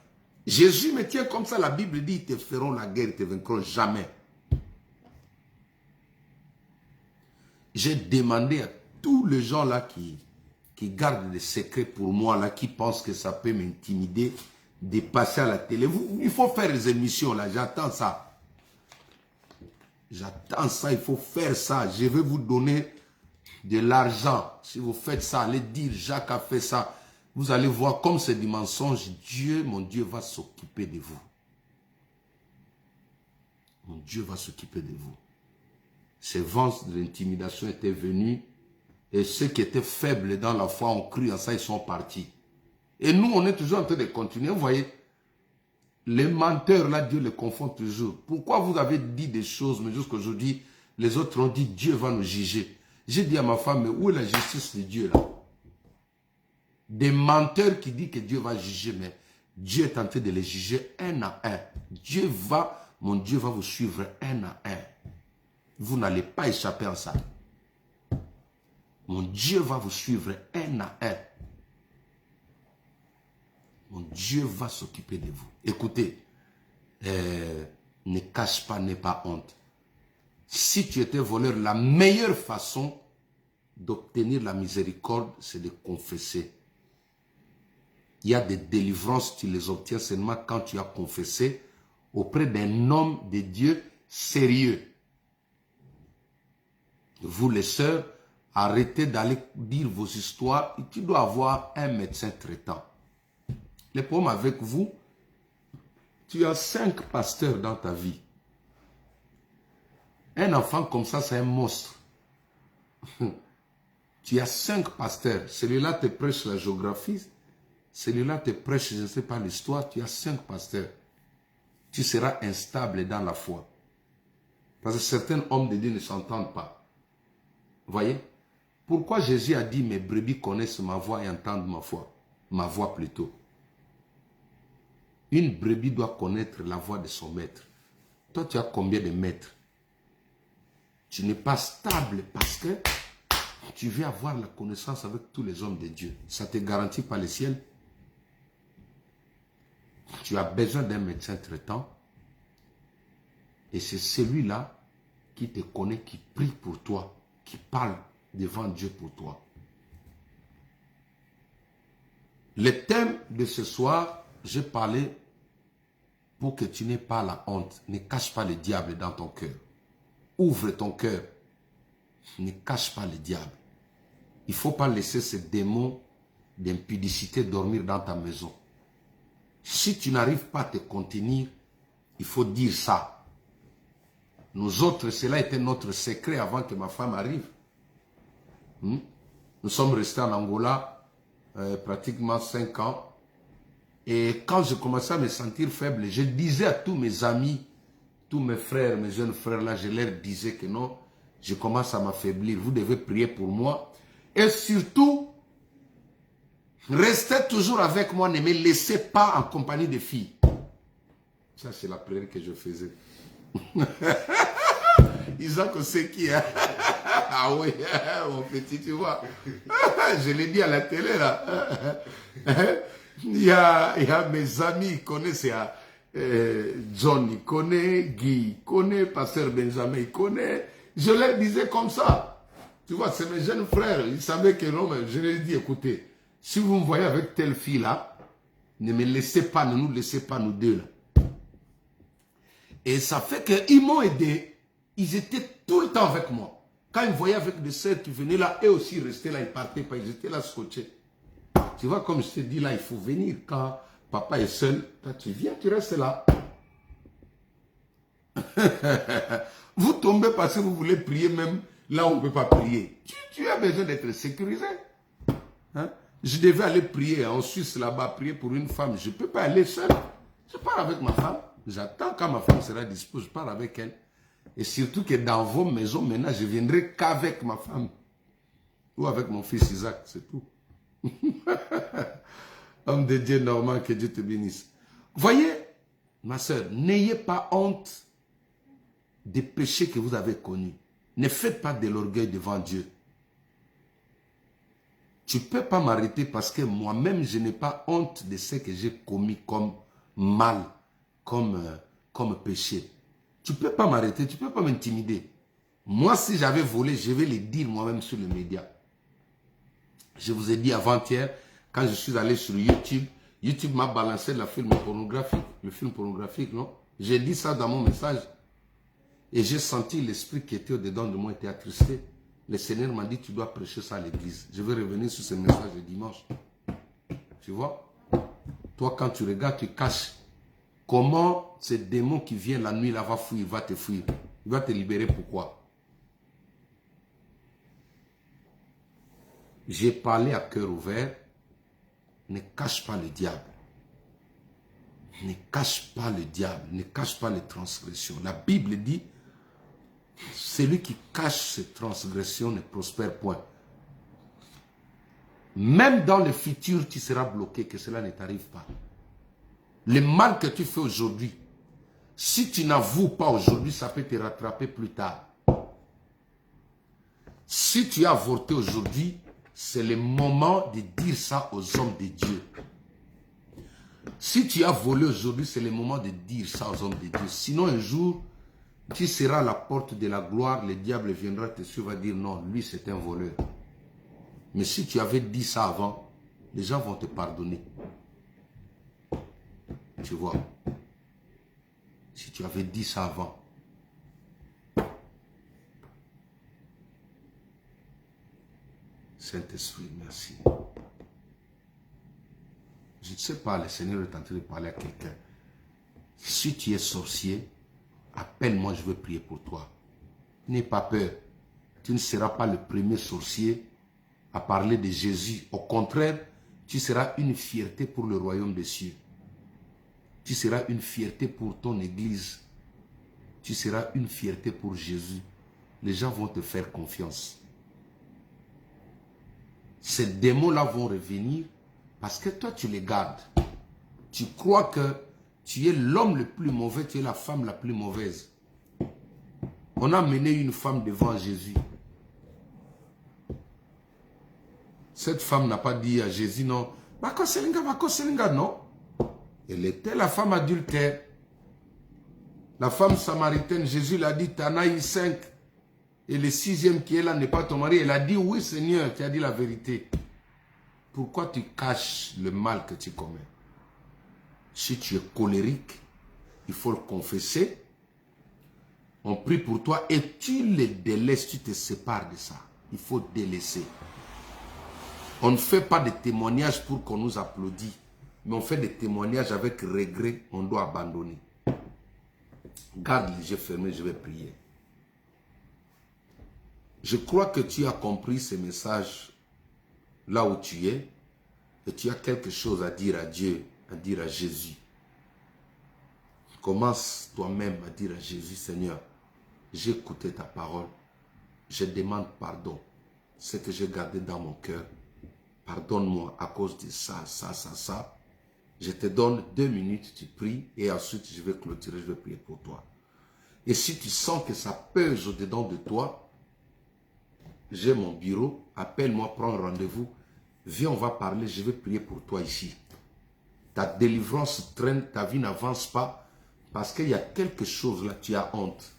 Jésus me tient comme ça. La Bible dit, ils te feront la guerre, ils ne te vaincront jamais. J'ai demandé à tous les gens là qui gardent des secrets pour moi, là, qui pensent que ça peut m'intimider, de passer à la télé. Il faut faire les émissions là, j'attends ça. J'attends ça, il faut faire ça. Je vais vous donner de l'argent. Si vous faites ça, allez dire, Jacques a fait ça. Vous allez voir comme c'est du mensonge. Dieu, mon Dieu, va s'occuper de vous. Mon Dieu va s'occuper de vous. Ces vents de l'intimidation étaient venus et ceux qui étaient faibles dans la foi ont cru en ça, ils sont partis. Et nous, on est toujours en train de continuer. Vous voyez, les menteurs, là, Dieu les confond toujours. Pourquoi vous avez dit des choses, mais jusqu'à aujourd'hui, les autres ont dit, Dieu va nous juger. J'ai dit à ma femme, mais où est la justice de Dieu, là? Des menteurs qui disent que Dieu va juger, mais Dieu est en train de les juger un à un. Mon Dieu va vous suivre un à un. Vous n'allez pas échapper à ça. Mon Dieu va vous suivre un à un. Mon Dieu va s'occuper de vous. Écoutez, ne cache pas, n'aie pas honte. Si tu étais voleur, la meilleure façon d'obtenir la miséricorde, c'est de confesser. Il y a des délivrances, tu les obtiens seulement quand tu as confessé auprès d'un homme de Dieu sérieux. Vous les sœurs, arrêtez d'aller dire vos histoires. Tu dois avoir un médecin traitant. Le problème avec vous, tu as 5 pasteurs dans ta vie. Un enfant comme ça, c'est un monstre. Tu as 5 pasteurs. Celui-là te prêche la géographie. Celui-là te prêche, je ne sais pas, l'histoire. Tu as 5 pasteurs. Tu seras instable dans la foi. Parce que certains hommes de Dieu ne s'entendent pas. Vous voyez? Pourquoi Jésus a dit, mes brebis connaissent ma voix et entendent ma voix plutôt. Une brebis doit connaître la voix de son maître. Toi, tu as combien de maîtres? Tu n'es pas stable parce que tu veux avoir la connaissance avec tous les hommes de Dieu. Ça ne te garantit pas le ciel. Tu as besoin d'un médecin traitant. Et c'est celui-là qui te connaît, qui prie pour toi, qui parle devant Dieu pour toi. Le thème de ce soir, j'ai parlé pour que tu n'aies pas la honte. Ne cache pas le diable dans ton cœur. Ouvre ton cœur. Ne cache pas le diable. Il ne faut pas laisser ce démon d'impudicité dormir dans ta maison. Si tu n'arrives pas à te contenir, il faut dire ça. Nous autres, cela était notre secret avant que ma femme arrive. Nous sommes restés en Angola pratiquement 5 ans. Et quand je commençais à me sentir faible, je disais à tous mes amis, tous mes frères, mes jeunes frères là, je leur disais que non, je commence à m'affaiblir. Vous devez prier pour moi. Et surtout, restez toujours avec moi, ne me laissez pas en compagnie de filles. Ça, c'est la prière que je faisais. Isaac, c'est qui, hein? Ah oui, mon petit, tu vois. Je l'ai dit à la télé, là. Il y a mes amis, ils connaissent, John, il connaît, Guy, il connaît, Pasteur Benjamin, il connaît. Je leur disais comme ça. Tu vois, c'est mes jeunes frères. Ils savaient que non, mais je leur ai dit, écoutez, si vous me voyez avec telle fille-là, ne me laissez pas, ne nous laissez pas, nous deux, là. Et ça fait qu'ils m'ont aidé. Ils étaient tout le temps avec moi. Quand ils me voyaient avec des sœurs qui venaient là, eux aussi restaient là, ils ne partaient pas, ils étaient là scotchés. Tu vois, comme je te dis là, il faut venir. Quand papa est seul, toi tu viens, tu restes là. Vous tombez parce que vous voulez prier même là où on ne peut pas prier. Tu as besoin d'être sécurisé. Hein? Je devais aller prier en Suisse là-bas, prier pour une femme. Je ne peux pas aller seul. Je pars avec ma femme. J'attends quand ma femme sera dispo, je pars avec elle. Et surtout que dans vos maisons, maintenant, je viendrai qu'avec ma femme. Ou avec mon fils Isaac, c'est tout. Homme de Dieu Normand, que Dieu te bénisse. Voyez, ma soeur, n'ayez pas honte des péchés que vous avez connus. Ne faites pas de l'orgueil devant Dieu. Tu ne peux pas m'arrêter parce que moi-même, je n'ai pas honte de ce que j'ai commis comme mal, comme péché. Tu ne peux pas m'arrêter, tu ne peux pas m'intimider. Moi, si j'avais volé, je vais le dire moi-même sur les médias. Je vous ai dit avant-hier, quand je suis allé sur YouTube, YouTube m'a balancé le film pornographique, non? J'ai dit ça dans mon message. Et j'ai senti l'esprit qui était au-dedans de moi était attristé. Le Seigneur m'a dit, tu dois prêcher ça à l'église. Je vais revenir sur ce message de dimanche. Tu vois? Toi, quand tu regardes, tu caches. Comment ce démon qui vient la nuit, là, va fuir, va te fuir. Il va te libérer, pourquoi? J'ai parlé à cœur ouvert. Ne cache pas le diable. Ne cache pas le diable. Ne cache pas les transgressions. La Bible dit, celui qui cache ses transgressions ne prospère point. Même dans le futur, tu seras bloqué, que cela ne t'arrive pas. Le mal que tu fais aujourd'hui, si tu n'avoues pas aujourd'hui, ça peut te rattraper plus tard. Si tu as avorté aujourd'hui, c'est le moment de dire ça aux hommes de Dieu. Si tu as volé aujourd'hui, c'est le moment de dire ça aux hommes de Dieu. Sinon, un jour, tu seras à la porte de la gloire, le diable viendra te suivre et va dire non, lui c'est un voleur. Mais si tu avais dit ça avant, les gens vont te pardonner. Tu vois. Si tu avais dit ça avant. Saint-Esprit, merci. Je ne sais pas, le Seigneur est en train de parler à quelqu'un. Si tu es sorcier, appelle-moi, je veux prier pour toi. N'aie pas peur. Tu ne seras pas le premier sorcier à parler de Jésus. Au contraire, tu seras une fierté pour le royaume des cieux. Tu seras une fierté pour ton église. Tu seras une fierté pour Jésus. Les gens vont te faire confiance. Ces démons-là vont revenir parce que toi, tu les gardes. Tu crois que tu es l'homme le plus mauvais, tu es la femme la plus mauvaise. On a mené une femme devant Jésus. Cette femme n'a pas dit à Jésus, non, non. Elle était la femme adultère. La femme samaritaine, Jésus l'a dit, tu en as eu 5. Et le 6e qui est là n'est pas ton mari. Elle a dit, oui Seigneur, tu as dit la vérité. Pourquoi tu caches le mal que tu commets? Si tu es colérique, il faut le confesser. On prie pour toi et tu le délaisses, tu te sépares de ça. Il faut délaisser. On ne fait pas de témoignages pour qu'on nous applaudisse, mais on fait des témoignages avec regret, on doit abandonner. Garde les yeux fermés, je vais prier. Je crois que tu as compris ce message là où tu es et tu as quelque chose à dire à Dieu, à dire à Jésus. Commence toi-même à dire à Jésus, Seigneur, j'ai écouté ta parole, je demande pardon. Ce que j'ai gardé dans mon cœur, pardonne-moi à cause de ça, ça, ça, ça. Je te donne 2 minutes, tu pries et ensuite je vais clôturer, je vais prier pour toi. Et si tu sens que ça pèse au-dedans de toi, j'ai mon bureau, appelle-moi, prends un rendez-vous, viens, on va parler, je vais prier pour toi ici. Ta délivrance traîne, ta vie n'avance pas parce qu'il y a quelque chose là, tu as honte.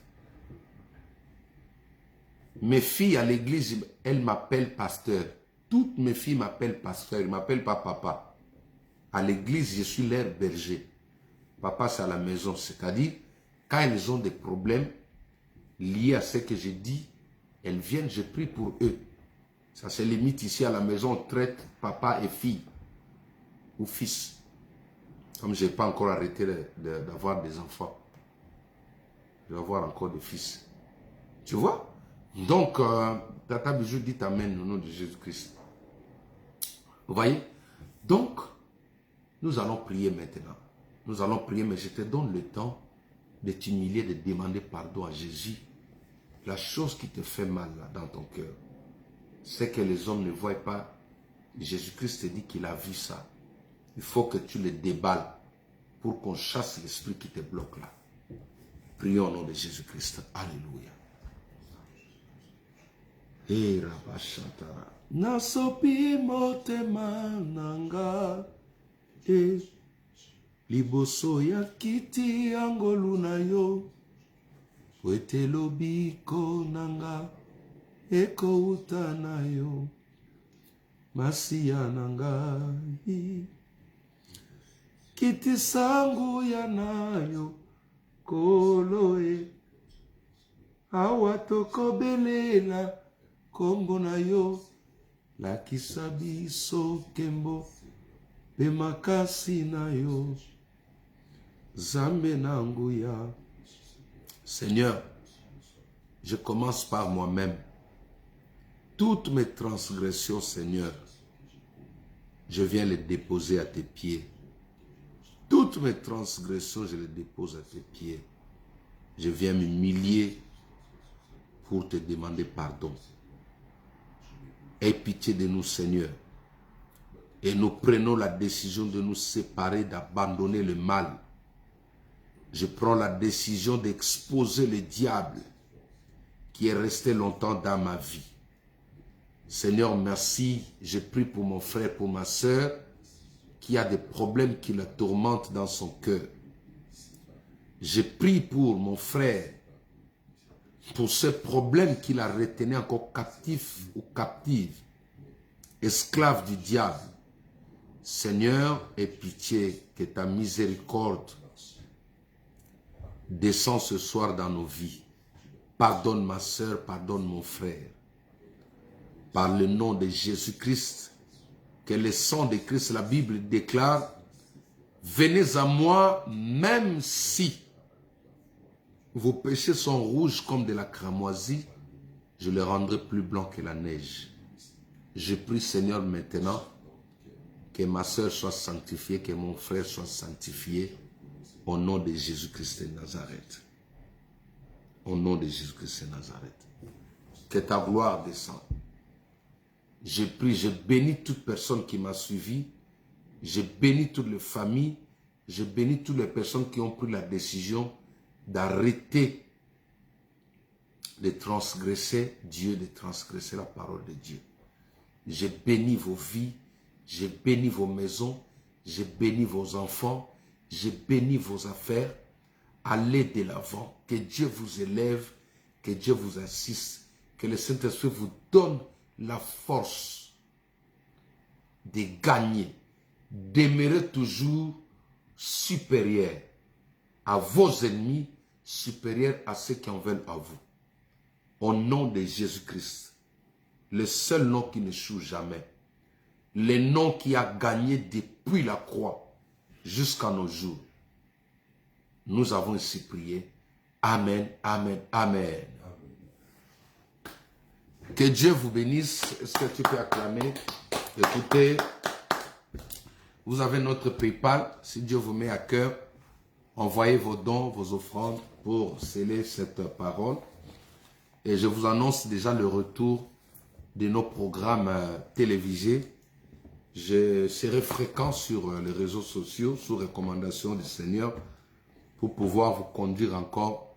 Mes filles à l'église, elles m'appellent pasteur. Toutes mes filles m'appellent pasteur, elles ne m'appellent pas papa. À l'église, je suis leur berger. Papa, c'est à la maison. C'est-à-dire, quand elles ont des problèmes liés à ce que j'ai dit, elles viennent, je prie pour eux. Ça se limite ici à la maison, on traite papa et fille ou fils. Comme je n'ai pas encore arrêté d'avoir des enfants. Je vais avoir encore des fils. Tu vois? Donc, Tata Bijou dit Amen au nom de Jésus-Christ. Vous voyez? Donc, nous allons prier maintenant. Nous allons prier, mais je te donne le temps de t'humilier, de demander pardon à Jésus. La chose qui te fait mal là, dans ton cœur, c'est que les hommes ne voient pas. Jésus-Christ te dit qu'il a vu ça. Il faut que tu le déballes pour qu'on chasse l'esprit qui te bloque là. Prions au nom de Jésus-Christ. Alléluia. Nasopi motema nanga liboso ya kiti angolu na yo wete lobiko nanga eko uta na yo masiya nanga kiti sangu ya nayo koloe awa tokobelela kombo na yo lakisa biso kembo pe makasi na yo zambe na nguya. Seigneur, je commence par moi-même. Toutes mes transgressions, Seigneur, je viens les déposer à tes pieds. Toutes mes transgressions, je les dépose à tes pieds. Je viens m'humilier pour te demander pardon. Aie pitié de nous, Seigneur. Et nous prenons la décision de nous séparer, d'abandonner le mal. Je prends la décision d'exposer le diable qui est resté longtemps dans ma vie. Seigneur, merci. Je prie pour mon frère, pour ma soeur, qui a des problèmes qui le tourmentent dans son cœur. Je prie pour mon frère, pour ce problème qu'il a retenu encore captif ou captive, esclave du diable. Seigneur, aie pitié, que ta miséricorde descend ce soir dans nos vies. Pardonne ma soeur, pardonne mon frère. Par le nom de Jésus-Christ, que le sang de Christ, la Bible déclare, venez à moi même si vos péchés sont rouges comme de la cramoisie, je les rendrai plus blancs que la neige. Je prie, Seigneur, maintenant, que ma soeur soit sanctifiée, que mon frère soit sanctifié, au nom de Jésus-Christ de Nazareth. Au nom de Jésus-Christ de Nazareth. Que ta gloire descende. Je prie, je bénis toute personne qui m'a suivi. Je bénis toutes les familles. Je bénis toutes les personnes qui ont pris la décision d'arrêter de transgresser Dieu, de transgresser la parole de Dieu. Je bénis vos vies, je bénis vos maisons, je bénis vos enfants, je bénis vos affaires. Allez de l'avant, que Dieu vous élève, que Dieu vous assiste, que le Saint-Esprit vous donne la force de gagner. Demeurez toujours supérieur à vos ennemis, supérieur à ceux qui en veulent à vous. Au nom de Jésus-Christ, le seul nom qui n'échoue jamais, le nom qui a gagné depuis la croix jusqu'à nos jours. Nous avons ici prié. Amen, amen, amen. Que Dieu vous bénisse. Est-ce que tu peux acclamer? Écoutez, vous avez notre PayPal. Si Dieu vous met à cœur, envoyez vos dons, vos offrandes pour sceller cette parole. Et je vous annonce déjà le retour de nos programmes télévisés. Je serai fréquent sur les réseaux sociaux, sous recommandation du Seigneur, pour pouvoir vous conduire encore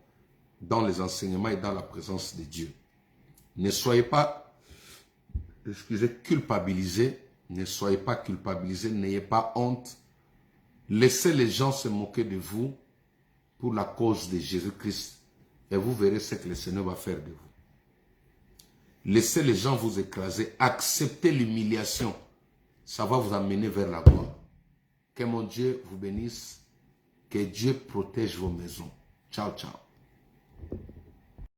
dans les enseignements et dans la présence de Dieu. Ne soyez pas, culpabilisés. Ne soyez pas culpabilisés, n'ayez pas honte. Laissez les gens se moquer de vous pour la cause de Jésus-Christ. Et vous verrez ce que le Seigneur va faire de vous. Laissez les gens vous écraser. Acceptez l'humiliation. Ça va vous amener vers la gloire. Que mon Dieu vous bénisse. Que Dieu protège vos maisons. Ciao, ciao.